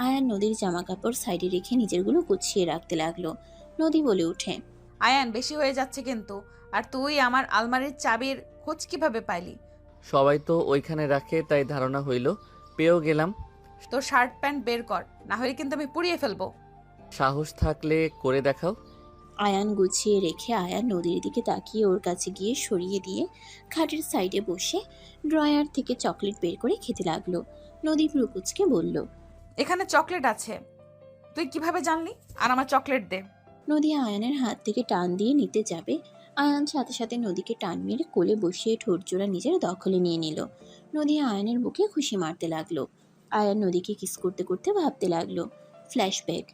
Speaker 4: আয়ান নদীর জামা কাপড় সাইডে রেখে নিজেরগুলো গুছিয়ে রাখতে লাগলো। নদী বলে ওঠে,
Speaker 1: আয়ান বেশি হয়ে যাচ্ছে কিন্তু। আর তুই আমার আলমারির চাবির খোঁজ কিভাবে পাইলি?
Speaker 2: সবাই তো ওইখানে রাখে, তাই ধারণা হইল, পেয়েও গেলাম।
Speaker 1: তোর শার্ট প্যান্ট বের কর, না হলে কিন্তু আমি পুড়িয়ে ফেলবো।
Speaker 2: সাহস থাকলে করে দেখাও।
Speaker 4: আয়ান গুছিয়ে রেখে আয়ান নদীর দিকে তাকিয়ে ওর কাছে গিয়ে সরিয়ে দিয়ে খাটের সাইডে বসে ড্রয়ার থেকে চকলেট বের করে খেতে লাগলো। নদী ভ্রুকুচকে বলল,
Speaker 1: এখানে চকলেট আছে, তুই কিভাবে জানলি? আর আমার চকলেট দে।
Speaker 4: নদী আয়ানের হাত থেকে টান দিয়ে নিতে যাবে, আয়ান সাথে সাথে নদীকে টান মেরে কোলে বসিয়ে ঠোঁটজোড়া নিজের দখলে নিয়ে নিল। নদী আয়ানের বুকে খুশি মারতে লাগলো। আয়ান নদীকে কিস করতে করতে ভাবতে লাগলো, ফ্ল্যাশব্যাক।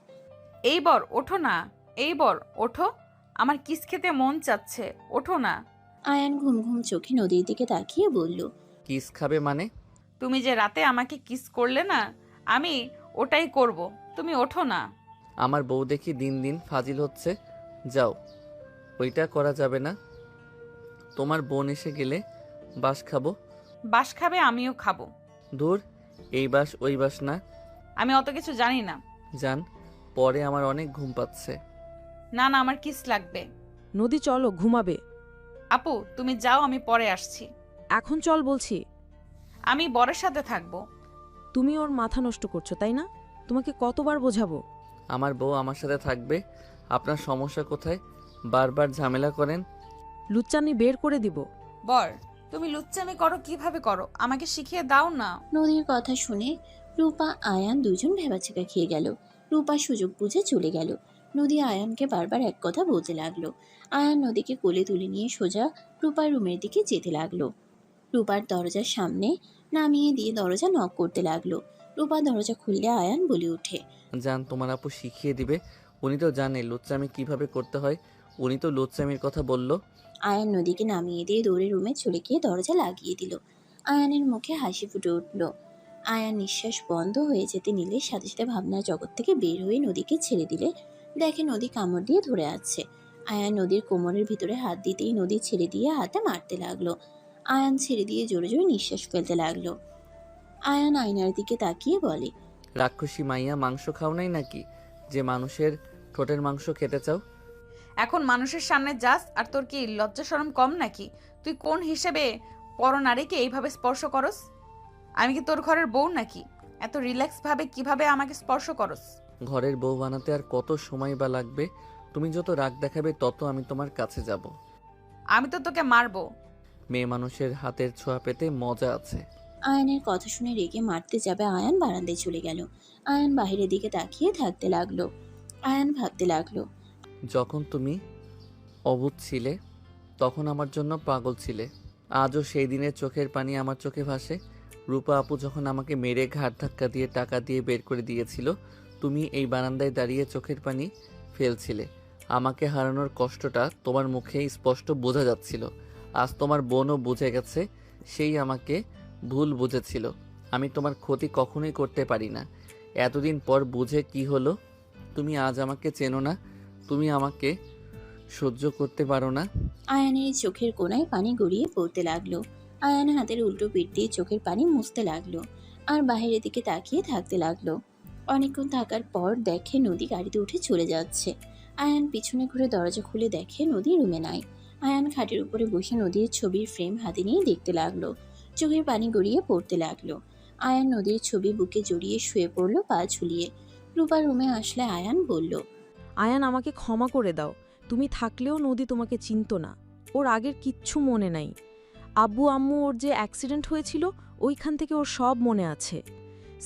Speaker 1: এই বর ওঠো না, এই বর ওঠো, আমার কিস খেতে মন চাচ্ছে, ওঠো না।
Speaker 4: আয়ান ঘুম ঘুম চোখে নদীর দিকে তাকিয়ে বলল,
Speaker 2: কিস খাবে মানে?
Speaker 1: তুমি যে রাতে আমাকে কিস করলে না, আমি ওটাই করব, তুমি ওঠো না।
Speaker 2: আমার বউ দেখি দিন দিন ফাজিল হচ্ছে, যাও, ওইটা করা যাবে না। তোমার বোন এসে গেলে বাস খাবো।
Speaker 1: বাস খাবে, আমিও খাবো।
Speaker 2: দূর, এই বাস ওই বাস না।
Speaker 1: আমি অত কিছু জানি না।
Speaker 2: জান, পরে আমার অনেক ঘুম পাচ্ছে।
Speaker 1: না না, আমার কিস লাগবে।
Speaker 3: নদী চলো, ঘুমাবে।
Speaker 1: আপু তুমি যাও, আমি পরে আসছি।
Speaker 3: এখন চল বলছি।
Speaker 1: আমি বরের সাথে থাকবো।
Speaker 3: তুমি ওর মাথা নষ্ট করছো তাই না? তোমাকে কতবার বোঝাবো?
Speaker 2: আমার বউ আমার সাথে থাকবে, আপনার সমস্যা কোথায়? বারবার ঝামেলা করেন।
Speaker 3: লুচ্চানি বের করে দিব।
Speaker 1: বর তুমি লুচ্চামি করো কিভাবে করো, আমাকে শিখিয়ে দাও না।
Speaker 4: নদীর কথা শুনে রূপা আয়ান দুজন ভেবাচেকা খেয়ে গেল। রূপা সুযোগ বুঝে চলে গেল। নদী আয়ানকে বারবার এক কথা বলতে লাগলো। আয়ান নদীকে কোলে তুলে নিয়ে সোজা রূপার রুমের দিকে যেতে লাগলো। রূপার দরজার সামনে নামিয়ে দিয়ে দরজা নক করতে লাগলো। রূপা দরজা খুললে আয়ান বলে ওঠে,
Speaker 2: জান, তোমার আপু শিখিয়ে দিবে। উনি তো জানে লুচ্চামি কিভাবে করতে হয়, উনি তো লুচ্চামির কথা বলল।
Speaker 4: আয়ান নদীকে নামিয়ে দিয়ে দৌড়ে রুমে চলে গিয়ে দরজা লাগিয়ে দিল। আয়ানের মুখে হাসি ফুটে উঠল। আয়ান নিঃশ্বাস বন্ধ হয়ে যেতে নিলে সাথে সাথে ভাবনার জগৎ থেকে বের হয়ে নদীকে ছেড়ে দিলে দেখে নদী কামড় দিয়ে ধরে আছে। আয়ান নদীর কোমরের ভিতরে হাত দিতেই নদী ছেড়ে দিয়ে হাতে মারতে লাগলো। আয়ান ছেড়ে দিয়ে জোরে জোরে নিঃশ্বাস ফেলতে লাগলো। আয়ান আয়নার দিকে তাকিয়ে বলে,
Speaker 2: রাক্ষসী মাইয়া, মাংস খাও নাই নাকি যে মানুষের ঠোঁটের মাংস খেতে চাও?
Speaker 1: এখন মানুষের সামনে যাস আর তোর কি লজ্জা শরম কম নাকি? তুই কোন হিসেবে পরনারীকে এইভাবে স্পর্শ করস? আমি কি তোর ঘরের বউ নাকি? এত রিল্যাক্স ভাবে কিভাবে আমাকে স্পর্শ করস?
Speaker 2: ঘরের বউ বানাতে আর কত সময় বা লাগবে? তুমি যত রাগ দেখাবে তত আমি তোমার কাছে যাব।
Speaker 1: আমি তো তোকে মারবো।
Speaker 2: মেয়ে মানুষের হাতের ছোঁয়া পেতে মজা আছে।
Speaker 4: আয়ানের কথা শুনে রেগে মারতে যাবে আয়ান বারান্দায় চলে গেল। আয়ান বাহিরের দিকে তাকিয়ে থাকতে লাগলো। আয়ান ভাবতে লাগলো,
Speaker 2: যখন তুমি অবুঝ ছিলে তখন আমার জন্য পাগল ছিলে। আজও সেই দিনের চোখের পানি আমার চোখে ভাসে। রূপা আপু যখন আমাকে মেরে ঘাট ধাক্কা দিয়ে টাকা দিয়ে বের করে দিয়েছিল, তুমি এই বারান্দায় দাঁড়িয়ে চোখের পানি ফেলছিলে। আমাকে হারানোর কষ্টটা তোমার মুখে স্পষ্ট বোঝা যাচ্ছিল। আজ তোমার বোনও বুঝে গেছে, সেই আমাকে ভুল বুঝেছিল। আমি তোমার ক্ষতি কখনোই করতে পারি না। এতদিন পর বুঝে কি হলো? তুমি আজ আমাকে চেনো না, তুমি আমাকে সহ্য করতে পারো না।
Speaker 4: আয়ানের চোখের কোণায় পানি গড়িয়ে পড়তে লাগলো। আয়ান হাতের উল্টো পিঠ দিয়ে চোখের পানি মুছতে লাগলো আর বাইরের দিকে তাকিয়ে থাকতে লাগলো। অনেকক্ষণ থাকার পর দেখে নদী গাড়িতে উঠে চলে যাচ্ছে। আয়ান পিছনে ঘুরে দরজা খুলে দেখে নদী রুমে নাই। আয়ান খাটের উপরে বসে নদীর ছবির ফ্রেম হাতে নিয়ে দেখতে লাগলো। চোখের পানি গড়িয়ে পড়তে লাগলো। আয়ান নদীর ছবি বুকে জড়িয়ে শুয়ে পড়লো পা ঝুলিয়ে। রূপা রুমে আসলে আয়ান বলল,
Speaker 3: আয়ান, আমাকে ক্ষমা করে দাও। তুমি থাকলেও নদী তোমাকে চিনতো না। ওর আগের কিচ্ছু মনে নাই। আব্বু আম্মু ওর যে অ্যাক্সিডেন্ট হয়েছিল ওইখান থেকে ওর সব মনে আছে।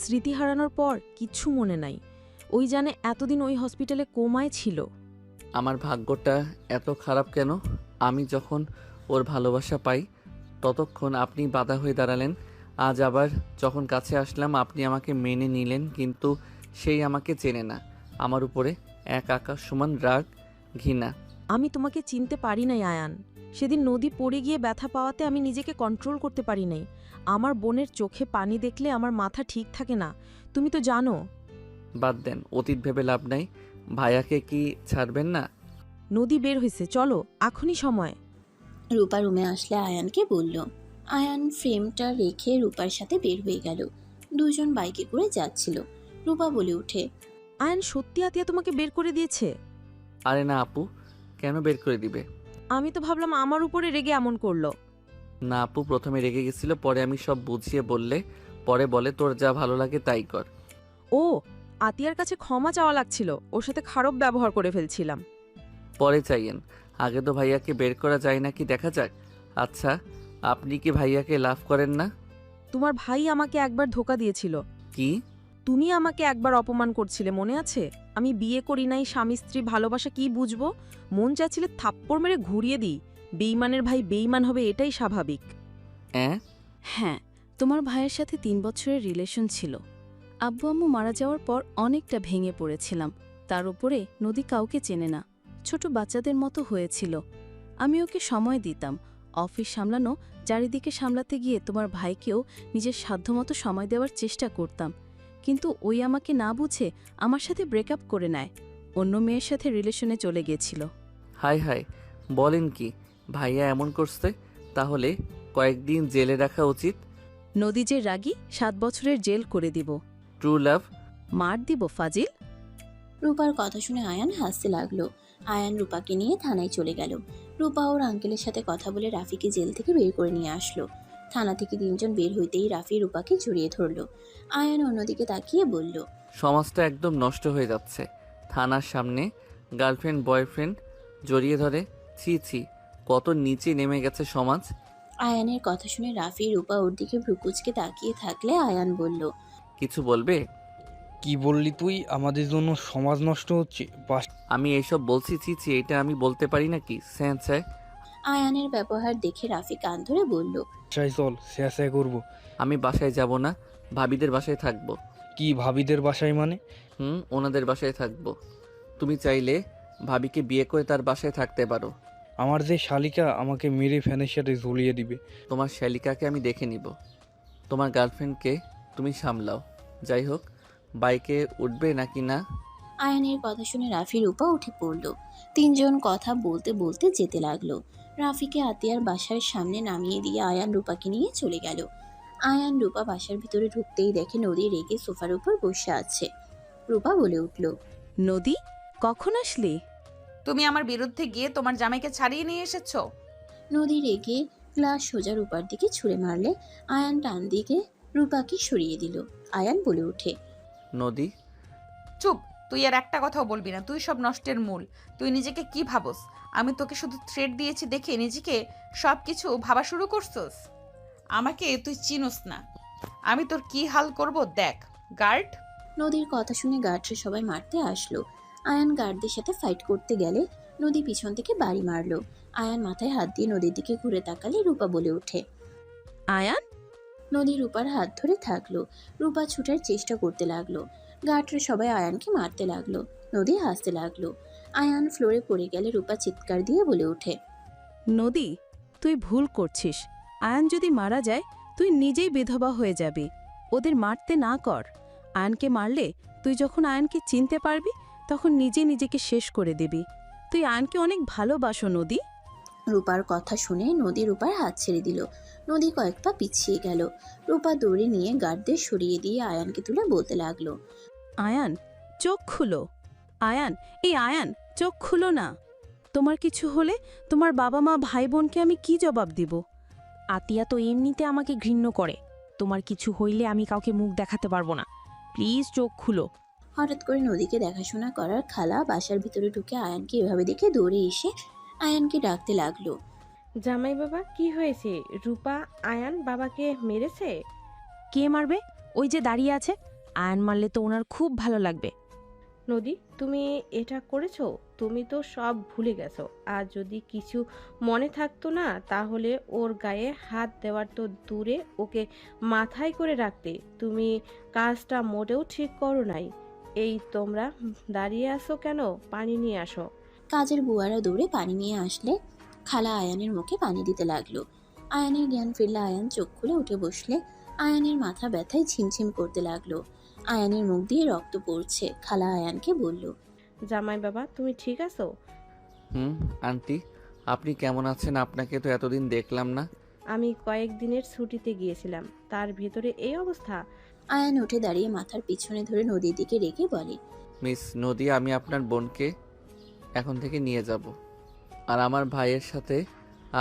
Speaker 3: স্মৃতি হারানোর পর কিচ্ছু মনে নাই। ওই জানে এতদিন ওই হসপিটালে কোমায় ছিল।
Speaker 2: আমার ভাগ্যটা এত খারাপ কেন? আমি যখন ওর ভালোবাসা পাই ততক্ষণ আপনি বাধা হয়ে দাঁড়ালেন। আজ আবার যখন কাছে আসলাম আপনি আমাকে মেনে নিলেন, কিন্তু সেই আমাকে চেনে না। আমার উপরে এক আকাশ সমান রাগ, ঘৃণা।
Speaker 3: আমি তোমাকে চিনতে পারি নাই আয়ান। সেদিন নদী পড়ে গিয়ে ব্যথা পাওয়াতে আমি নিজেকে কন্ট্রোল করতে পারি নাই। আমার বোনের চোখে পানি দেখলে আমার মাথা ঠিক থাকে না, তুমি তো জানো।
Speaker 2: বাদ দেন, অতীত ভেবে লাভ নাই। ভাইয়াকে কি ছাড়বেন না?
Speaker 3: নদী বের হয়েছে, চলো, এখনই সময়।
Speaker 4: রূপা রুমে আসলে আয়ানকে বলল। আয়ান ফ্রেমটা রেখে রূপার সাথে বের হয়ে গেল। দুজন বাইকে করে যাচ্ছিল। রূপা বলে ওঠে,
Speaker 3: আয়ান সত্যি আতিয়া তোমাকে বের করে দিয়েছে?
Speaker 2: আরে না আপু, কেন বের করে দিবে?
Speaker 3: আমি তো ভাবলাম আমার উপরে রেগে এমন করলো।
Speaker 2: না আপু, প্রথমে রেগে গেছিল, পরে আমি সব বুঝিয়ে বললে পরে বলে তোর যা ভালো লাগে তাই কর।
Speaker 3: ও, আতিয়ার কাছে ক্ষমা চাওয়া লাগছিল, ওর সাথে খারাপ ব্যবহার করে ফেলছিলাম।
Speaker 2: পরে চাইয়েন, আগে তো ভাইয়াকে বের করা যায় নাকি দেখা যাক। আচ্ছা, আপনি কি ভাইয়াকে লাভ করেন না?
Speaker 3: তোমার ভাই আমাকে একবার ধোকা দিয়েছিল।
Speaker 2: কি?
Speaker 3: তুমি আমাকে একবার অপমান করছিলে, মনে আছে? আমি বিয়ে করি নাই, স্বামী স্ত্রী ভালোবাসা কি বুঝবো? মন চাচ্ছিলে থাপ্পড় মেরে ঘুরিয়ে দিই। বেইমানের ভাই বেইমান হবে, এটাই স্বাভাবিক।
Speaker 8: হ্যাঁ, তোমার ভাইয়ের সাথে 3 বছরের রিলেশন ছিল। আব্বু আম্মু মারা যাওয়ার পর অনেকটা ভেঙে পড়েছিলাম। তার উপরে নদী কাউকে চেনে না, ছোট বাচ্চাদের মতো হয়েছিল। আমি ওকে সময় দিতাম, অফিস সামলানো, চারিদিকে সামলাতে গিয়ে তোমার ভাইকেও নিজের সাধ্যমতো সময় দেওয়ার চেষ্টা করতাম। কিন্তু ওই আমাকে না বুঝে আমার সাথে ব্রেকআপ করে নেয়, অন্য মেয়ের সাথে রিলেশনে চলে গেছিল।
Speaker 2: হাই হাই, বলেন কি? ভাইয়া এমন করছে? তাহলে কয়েকদিন জেলে রাখা উচিত।
Speaker 8: নদী যে রাগী, 7 বছরের জেল করে দিব।
Speaker 2: True love.
Speaker 8: মার দিব ফাজিল।
Speaker 4: রূপার কথা শুনে আয়ান হাসতে লাগলো। আয়ান রূপাকে নিয়ে থানায় চলে গেল। রূপা ওর আঙ্কেলের সাথে কথা বলে রাফিকে জেল থেকে বের করে নিয়ে আসলো। থানা থেকে 3 জন বের হইতেই রাফি রূপাকে জড়িয়ে ধরলো। আয়ান অন্যদিকে তাকিয়ে বলল,
Speaker 2: সমাজটা একদম নষ্ট হয়ে যাচ্ছে। থানার সামনে গার্লফ্রেন্ড বয়ফ্রেন্ড জড়িয়ে ধরে, ছি ছি, কত নিচে নেমে গেছে সমাজ।
Speaker 4: আয়ানের কথা শুনে রাফি রূপা ওর দিকে ভ্রুকুচকে তাকিয়ে থাকলে আয়ান বলল,
Speaker 2: কিছু বলবে?
Speaker 9: কি বললি তুই? আমাদের জন্য সমাজ নষ্ট হচ্ছে?
Speaker 2: আমি এইসব বলছি, ছি ছি, এটা আমি বলতে পারি নাকি? স্যাঁ।
Speaker 4: আয়ানের ব্যবহার দেখে রাফি কান ধরে বলল,
Speaker 9: বাসায় চল, স্যাঁ করবো।
Speaker 2: আমি বাসায় যাব না, ভাবিদের বাসায় থাকবো।
Speaker 9: কি ভাবিদের বাসায় মানে?
Speaker 2: ওনাদের বাসায় থাকবো। তুমি চাইলে ভাবিকে বিয়ে করে তার বাসায় থাকতে পারো।
Speaker 9: আমার যে শালিকা আমাকে মেরে ফ্যানের সাথে ঝুলিয়ে দিবে।
Speaker 2: তোমার শালিকাকে আমি দেখে নিব। তোমার গার্লফ্রেন্ডকে তুমি সামলাও। যাই হোক, বাইকে উঠবে নাকি না?
Speaker 4: আয়ানের কথা শুনে রাফি রূপা উঠে পড়ল। 3 জন কথা বলতে বলতে যেতে লাগলো। রাফিকে আতিয়ার বাসার সামনে নামিয়ে দিয়ে আয়ান রূপাকে নিয়ে চলে গেল। আয়ান রূপা বাসার ভিতরে ঢুকতেই দেখে নদী রেগে সোফার উপর বসে আছে। রূপা বলে উঠল,
Speaker 8: নদী, কখন আসলি?
Speaker 1: তুমি আমার বিরুদ্ধে গিয়ে তোমার জামাইকে ছাড়িয়ে নিয়ে এসেছো।
Speaker 4: নদী রেগে গ্লাস সোজা রূপার দিকে ছুঁড়ে মারলে আয়ান টান দিকে রূপাকে সরিয়ে দিল। আয়ান বলে ওঠে,
Speaker 2: নদী।
Speaker 1: চুপ, তুই আর একটা কথাও বলবি না। তুই সব নষ্টের মূল। তুই নিজেকে কি ভাবস? আমি তোকে শুধু থ্রেট দিয়েছি দেখে নিজেকে সব কিছু ভাবা শুরু করছস। আমাকে তুই চিনোস না। আমি তোর কি হাল করব দেখ। গার্ড।
Speaker 4: নদীর কথা শুনে গার্ডরা সবাই মারতে আসলো। আয়ান গার্ডদের সাথে ফাইট করতে গেলে নদী পিছন থেকে বাড়ি মারলো। আয়ান মাথায় হাত দিয়ে নদীর দিকে ঘুরে তাকালে রূপা বলে ওঠে,
Speaker 8: আয়ান।
Speaker 4: নদী রূপার হাত ধরে থাকলো। রূপা ছুটার চেষ্টা করতে লাগলো। গার্ডরা সবাই আয়ানকে মারতে লাগলো। নদী হাসতে লাগলো। আয়ান ফ্লোরে পড়ে গেলে রূপা চিৎকার দিয়ে বলে ওঠে,
Speaker 8: নদী, তুই ভুল করছিস। আয়ান যদি মারা যায় তুই নিজেই বিধবা হয়ে যাবি। ওদের মারতে না কর। আয়ানকে মারলে তুই যখন আয়ানকে চিনতে পারবি তখন নিজে নিজেকে শেষ করে দিবি। তুই আয়ানকে অনেক ভালোবাসো নদী।
Speaker 4: রূপার কথা শুনে নদী রূপার হাত ছেড়ে দিল। নদী কয়েক পা পিছিয়ে গেল। রূপা দৌড়ে নিয়ে গার্ডদের সরিয়ে দিয়ে আয়ানকে তুলে বলতে লাগলো,
Speaker 8: আয়ান, চোখ খুলো। আয়ান, এই আয়ান, চোখ খুলো না। তোমার কিছু হলে তোমার বাবা মা ভাই বোনকে আমি কি জবাব দিব?
Speaker 3: আতিয়া তো এমনিতে আমাকে ঘৃণ্য করে। তোমার কিছু হইলে আমি কাউকে মুখ দেখাতে পারবো না। প্লিজ চোখ খুলো।
Speaker 4: হঠাৎ করে নদীকে দেখাশোনা করার খালা বাসার ভিতরে ঢুকে আয়ানকে এভাবে দেখে দৌড়ে এসে আয়ানকে ডাকতে লাগলো।
Speaker 10: জামাই বাবা, কি হয়েছে? রূপা আয়ান বাবাকে মেরেছে?
Speaker 3: কে মারবে? ওই যে দাঁড়িয়ে আছে, আয়ন মারলে তো ওনার খুব ভালো লাগবে।
Speaker 10: নদী, তুমি এটা করেছো? তুমি তো সব ভুলে গেছো। আর যদি কিছু মনে থাকতো না, তাহলে ওর গায়ে হাত দেওয়ার তো দূরে, ওকে মাথায় করে রাখতে। তুমি কাজটা মোটেও ঠিক করো নাই। এই তোমরা দাঁড়িয়ে আসো কেন? পানি নিয়ে আসো।
Speaker 4: কাজের বুয়ারা দৌড়ে পানি নিয়ে আসলে খালা আয়ানের মুখে পানি দিতে লাগলো। আয়ানের জ্ঞান ফিরলে আয়ান চোখ খুলে উঠে বসলে আয়ানের মাথা ব্যথায় ঝিমঝিম করতে লাগলো। আয়ানের মুখ দিয়ে রক্ত পড়ছে। খালা আয়ানকে বলল,
Speaker 10: জামাই বাবা, তুমি ঠিক আছো?
Speaker 2: আন্টি, আপনি কেমন আছেন? আপনাকে তো এতদিন দেখলাম না।
Speaker 10: আমি কয়েকদিনের ছুটিতে গিয়েছিলাম, তার ভিতরে এই অবস্থা।
Speaker 4: আয়ান উঠে দাঁড়িয়ে মাথার পিছনে ধরে নদীর দিকে রেখে বলে,
Speaker 2: মিস নদী, আমি আপনার বোনকে এখন থেকে নিয়ে যাব, আর আমার ভাইয়ের সাথে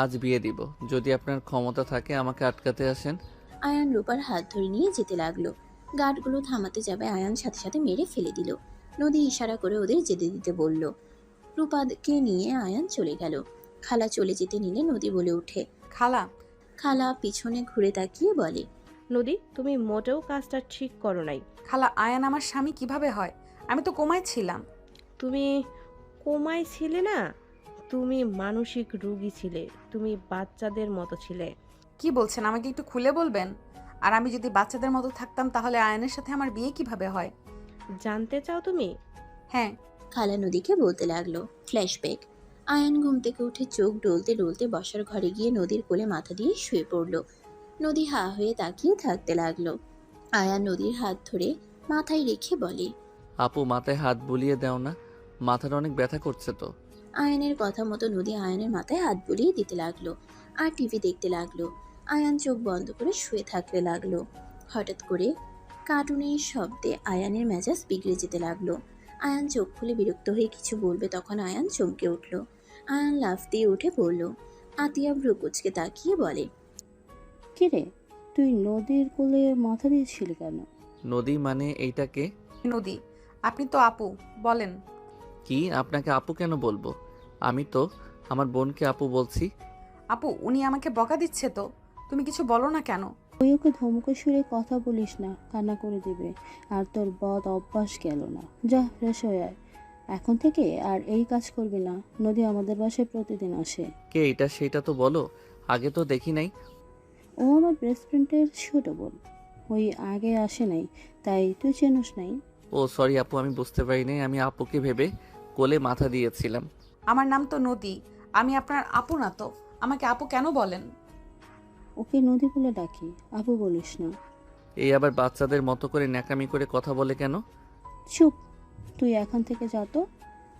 Speaker 2: আজ বিয়ে দিব। যদি আপনার ক্ষমতা থাকে আমাকে আটকাতে আসেন।
Speaker 4: আয়ান রূপার হাত ধরে নিয়ে যেতে লাগলো। গার্ডগুলো থামাতে যাবে, আয়ান সাথে সাথে মেরে ফেলে দিল। নদী ইশারা করে ওদের যেতে দিতে বলল। রূপাকে নিয়ে আয়ান চলে গেল। খালা চলে যেতে নিলে নদী বলে ওঠে,
Speaker 1: খালা,
Speaker 4: খালা পিছনে ঘুরে তাকিয়ে বলে,
Speaker 10: নদী, তুমি মোটেও কাজটা ঠিক করো নাই।
Speaker 1: খালা, আয়ান আমার স্বামী কিভাবে হয়? আমি তো কোমায় ছিলাম।
Speaker 10: তুমি কোমায় ছিলে না, তুমি মানসিক রোগী ছিলে। তুমি বাচ্চাদের মতো ছিলে।
Speaker 1: কি বলছেন? আমাকে একটু খুলে বলবেন? আর আমি যদি বাচ্চাদের মতো থাকতাম তাহলে আয়ানের সাথে আমার বিয়ে কিভাবে হয়?
Speaker 10: জানতে চাও তুমি?
Speaker 1: হ্যাঁ।
Speaker 4: খালা নদীকে বলতে লাগলো। ফ্ল্যাশব্যাক। আয়ান ঘুম থেকে উঠে চোখ ডলতে ডলতে বসার ঘরে গিয়ে নদীর কোলে মাথা দিয়ে শুয়ে পড়ল। নদী হা হয়ে তাকিয়ে থাকতে লাগলো। আয়ান নদীর হাত ধরে মাথায় রেখে বলে,
Speaker 2: আপু, মাথায় হাত বুলিয়ে দাও না, মাথাটা অনেক ব্যথা করছে তো।
Speaker 4: আয়ানের কথা মতো নদী আয়ানের মাথায় হাত বুলিয়ে দিতে লাগলো আর টিভি দেখতে লাগলো। আয়ান চোখ বন্ধ করে শুয়ে থাকতে লাগলো। হঠাৎ করে কার্টুনের শব্দে আয়ানের মেজাজ বিগড়ে যেতে লাগলো। আয়ান চোখ খুলে বিরক্ত হয়ে কিছু বলবে, তখন আয়ান চমকে উঠল। আয়ান লাফ দিয়ে উঠে পড়ল। আতিয়া ভ্রুকুচকে তাকিয়ে বলে,
Speaker 6: কিরে, তুই নদীর কোলে মাথা দিয়েছিলি কেন?
Speaker 2: নদী মানে এইটাকে?
Speaker 1: নদী, আপনি তো আপু, বলেন।
Speaker 2: কি, আপনাকে আপু কেন বলবো? আমি তো আমার বোনকে আপু বলছি।
Speaker 1: আপু, উনি আমাকে বকা দিচ্ছে তো, তুমি কিছু বলো না কেন?
Speaker 6: ওই ওকে ধমকে সুরে কথা বলিস না, কান্না করে দিবে। আর তোর বদ অভ্যাস গেল না। যা ফ্রেশ হয়ে আয়। এখন থেকে আর এই কাজ করবি না। নদী আমাদের বাসায় প্রতিদিন আসে।
Speaker 2: কে এটা সেটা তো বলো, আগে তো দেখি নাই।
Speaker 6: ও আমার বেস্ট ফ্রেন্ডের ছোট বোন। ওই আগে আসে নাই, তাই তুই চেনস নাই।
Speaker 2: ও সরি আপু, আমি বুঝতে পারি নাই। আমি আপুকে ভেবে কোলে মাথা দিয়েছিলাম।
Speaker 1: আমার নাম তো নদী, আমি আপনার আপু না তো, আমাকে আপু কেন বলেন?
Speaker 6: ওকে নদী বলে ডাকি, আপু বলিস না।
Speaker 2: এই আবার বাচ্চাদের মতো করে ন্যাকামি করে কথা বলে কেন?
Speaker 6: চুপ, তুই এখান থেকে যা তো।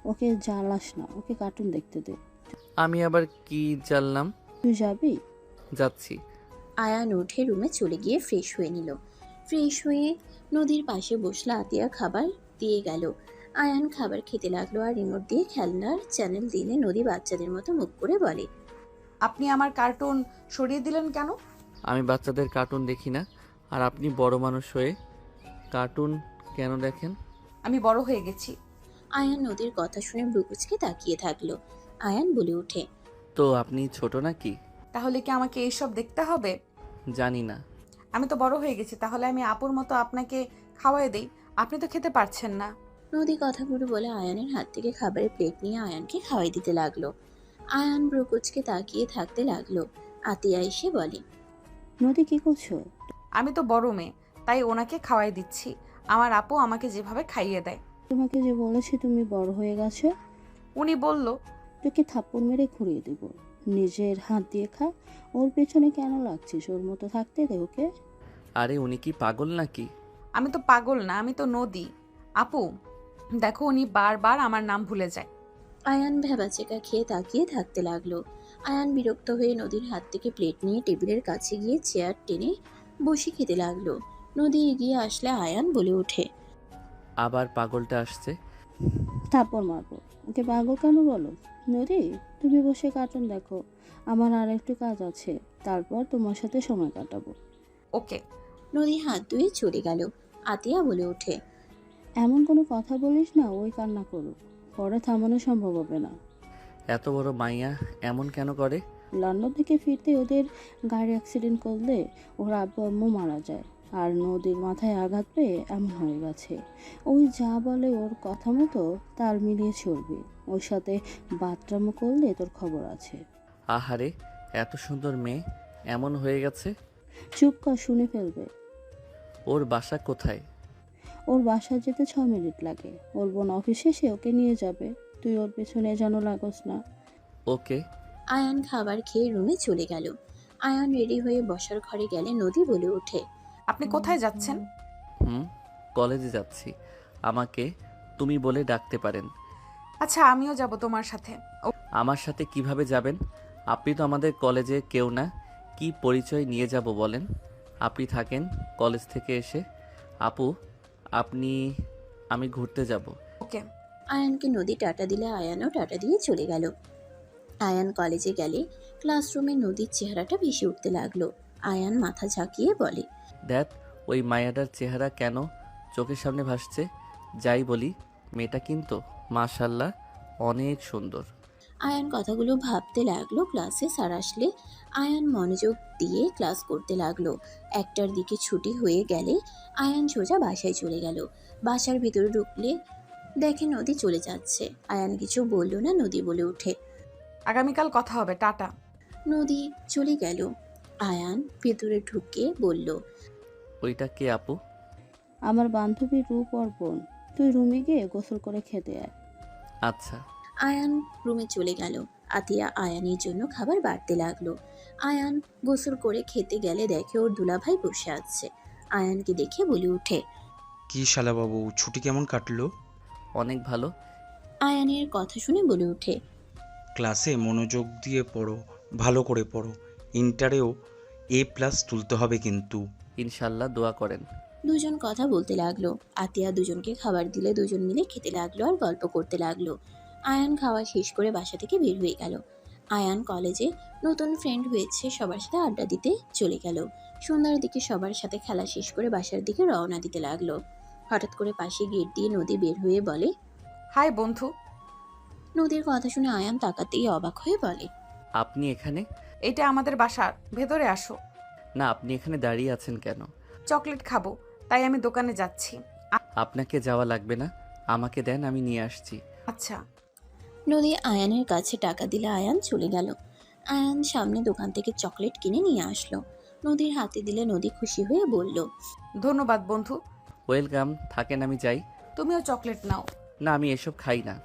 Speaker 6: ওকে জ্বালাস না, ওকে কার্টুন দেখতে দে।
Speaker 2: আমি আবার কি জানলাম?
Speaker 6: তুই যাবি?
Speaker 2: যাচ্ছি।
Speaker 4: আয়ান উঠে রুমে চলে গিয়ে ফ্রেশ হয়ে নিল। ফ্রেশ হয়ে নদীর পাশে বসলে আতিয়া খাবার দিয়ে গেল। আয়ান খাবার খেতে লাগলো আর রিমোট দিয়ে খেলনার চ্যানেল দিলে নদী বাচ্চাদের মতো মুখ করে বলে,
Speaker 1: আপনি আমার কার্টুন সরিয়ে দিলেন কেন?
Speaker 2: আমি বাচ্চাদের কার্টুন দেখি না। আর আপনি বড় মানুষ হয়ে কার্টুন কেন দেখেন?
Speaker 1: আমি বড় হয়ে গেছি।
Speaker 4: আয়ান নদীর কথা শুনে ভ্রুকুচকে তাকিয়ে থাকলো। আয়ান বলে ওঠে,
Speaker 2: তো আপনি ছোট নাকি?
Speaker 1: তাহলে কি আমাকে এইসব দেখতে হবে?
Speaker 2: জানি না।
Speaker 1: আমি তো বড় হয়ে গেছি, তাহলে আমি আপুর মতো আপনাকে খাওয়াই দেই। আপনি তো খেতে পারছেন না।
Speaker 4: নদী কথাগুলো বলে আয়ানের হাত থেকে খাবারের প্লেট নিয়ে আয়ানকে খাওয়াই দিতে লাগলো। আয়ান ভ্রুকুচকে তাকিয়ে থাকতে লাগলো। আতিয়া এসে বলে,
Speaker 6: নদী কি করছো?
Speaker 1: আমি তো বড় মেয়ে, তাই ওনাকে খাওয়াই দিচ্ছি। আমার আপু আমাকে যেভাবে খাইয়ে দেয়।
Speaker 6: তোমাকে যে বলেছি তুমি বড় হয়ে গেছো।
Speaker 1: উনি বলল,
Speaker 6: তোকে থাপ্পড় মেরে ঘুরিয়ে দেব। নিজের হাত দিয়ে খা। ওর পেছনে কেন লাগছিস? ওর মতো থাকতে দে ওকে।
Speaker 2: আরে উনি কি পাগল নাকি?
Speaker 1: আমি তো পাগল না, আমি তো নদী। আপু দেখো, উনি বারবার আমার নাম ভুলে যায়।
Speaker 4: আয়ান ভ্যাবাচেকা খেয়ে তাকিয়ে থাকতে লাগলো। আয়ান বিরক্ত হয়ে নদীর হাত থেকে প্লেট নিয়ে টেবিলের কাছে গিয়ে চেয়ার টেনে বসে খেতে লাগলো। নদী এগিয়ে আসলে আয়ান বলে ওঠে,
Speaker 2: আবার পাগলটা আসছে।
Speaker 6: থাপ্পড় মারবো। ওকে পাগল কেন বলো? নদী, তুমি বসে কার্টুন দেখো। আমার আর একটু কাজ আছে, তারপর তোমার সাথে সময় কাটাবো।
Speaker 1: ওকে।
Speaker 4: নদী হাত ধুয়ে চলে গেল। আতিয়া বলে ওঠে,
Speaker 6: এমন কোনো কথা বলিস না ওই কান্না করুক। পরে থামানো সম্ভব হবে না।
Speaker 2: এত বড় মাইয়া এমন কেন করে?
Speaker 6: লন্ডন থেকে ফিরতে ওদের গাড়ি অ্যাক্সিডেন্ট করলে ওর আব্বু আম্মু মারা যায়। আর নদীর মাথায় আঘাত পেয়ে এমন হয়ে গেছে। ওই যা বলে ওর কথা মতো তাল মিলিয়ে চলবি। ওর সাথে বাতরামো করলে তোর খবর আছে।
Speaker 2: আহারে, এত সুন্দর মেয়ে এমন হয়ে গেছে।
Speaker 6: চুপ কর, শুনে ফেলবে।
Speaker 2: ওর বাসা কোথায়?
Speaker 6: ওর বাসায় যেতে 6 মিনিট লাগে। ওর বোন অফিস শেষে ওকে নিয়ে যাবে। তুই ওর পেছনে যেন লাগোস না।
Speaker 2: ওকে।
Speaker 4: আয়ান খাবার খেয়ে রুমে চলে গেল। আয়ান রেডি হয়ে বসার ঘরে গেলে নদী বলে ওঠে,
Speaker 1: আপনি কোথায় যাচ্ছেন?
Speaker 2: কলেজে যাচ্ছি। আমাকে তুমি বলে ডাকতে পারেন।
Speaker 1: আচ্ছা, আমিও যাব তোমার সাথে।
Speaker 2: আমার সাথে কিভাবে যাবেন? আপনি তো আমাদের কলেজে কেউ না। কি পরিচয় নিয়ে যাব বলেন? আপনি থাকেন কলেজ থেকে এসে। আপু, আমি ঘুরতে যাব।
Speaker 1: ওকে।
Speaker 4: আয়ানকে নদী টাটা দিলে আয়ানও টাটা দিয়ে চলে গেল। আয়ান কলেজে গেলে ক্লাসরুমে নদীর চেহারাটা ভেসে উঠতে লাগলো। আয়ান মাথা ঝাঁকিয়ে বলে,
Speaker 2: দেখ, ওই মায়াটার চেহারা কেন চোখের সামনে ভাসছে। যাই বলি, মেয়েটা কিন্তু মাশাল্লাহ অনেক সুন্দর।
Speaker 4: আয়ান কথাগুলো ভাবতে লাগলো। ক্লাসে স্যার আসলে আয়ান মনোযোগ দিয়ে ক্লাস করতে লাগলো। 1টার দিকে ছুটি হয়ে গেলে আয়ান সোজা বাসায় চলে গেল। বাসার ভিতরে ঢুকলে দেখে নদী চলে যাচ্ছে। আয়ান কিছু বলল না। নদী বলে ওঠে,
Speaker 1: আগামীকাল কথা হবে, টাটা।
Speaker 4: নদী চলে গেল। আয়ান ভেতরে ঢুকে বলল,
Speaker 2: ওইটা কে আপু?
Speaker 6: আমার বান্ধবী রূপ ওর বোন। তুই রুমে গিয়ে গোসল করে খেতে আয়।
Speaker 2: আচ্ছা।
Speaker 4: আয়ান রুমে চলে গেল। আতিয়া আয়ানের জন্য খাবার বাড়তে লাগলো। আয়ান গোসল করে খেতে গেলে দেখে ওর দুলাভাই বসে আছে। আয়ানকে দেখে বলে ওঠে,
Speaker 11: কি শালা বাবু, ছুটি কেমন কাটলো?
Speaker 2: অনেক ভালো।
Speaker 4: আয়ানের কথা শুনে বলে ওঠে,
Speaker 11: ক্লাসে মনোযোগ দিয়ে পড়ো, ভালো করে পড়ো। ইন্টারেও A+ তুলতে হবে কিন্তু।
Speaker 2: ইনশাল্লাহ, দোয়া করেন।
Speaker 4: দুজন কথা বলতে লাগলো। আতিয়া দুজনকে খাবার দিলে দুজন মিলে খেতে লাগলো আর গল্প করতে লাগলো। আয়ান খাওয়া শেষ করে বাসা থেকে বের হয়ে গেল। আয়ান কলেজে নতুন ফ্রেন্ড হয়েছে, সবার সাথে আড্ডা দিতে চলে গেল। সন্ধ্যার দিকে সবার সাথে খেলা শেষ করে বাসার দিকে রওনা দিতে লাগলো। হঠাৎ করে পাশে গেট দিয়ে নদী বের হয়ে বলে,
Speaker 1: হাই বন্ধু।
Speaker 4: নদীর কথা শুনে আয়ান তাকাতেই অবাক হয়ে বলে,
Speaker 2: আপনি এখানে?
Speaker 1: এটা আমাদের বাসার, ভেতরে আসো।
Speaker 2: না, আপনি এখানে দাঁড়িয়ে আছেন কেন?
Speaker 1: চকলেট খাবো, তাই আমি দোকানে যাচ্ছি।
Speaker 2: আপনাকে যাওয়া লাগবে না, আমাকে দেন, আমি নিয়ে আসছি।
Speaker 1: আচ্ছা।
Speaker 4: নদী আয়ানের কাছে টাকা দিলে আয়ান চলে গেল। আয়ান সামনে দোকান থেকে চকলেট কিনে নিয়ে আসলো। নদীর হাতে দিলে নদী খুশি হয়ে বলল,
Speaker 1: ধন্যবাদ বন্ধু।
Speaker 2: ওয়েলকাম, থাকেন, আমি যাই।
Speaker 1: তুমিও চকলেট নাও।
Speaker 2: না, আমি এসব খাই না।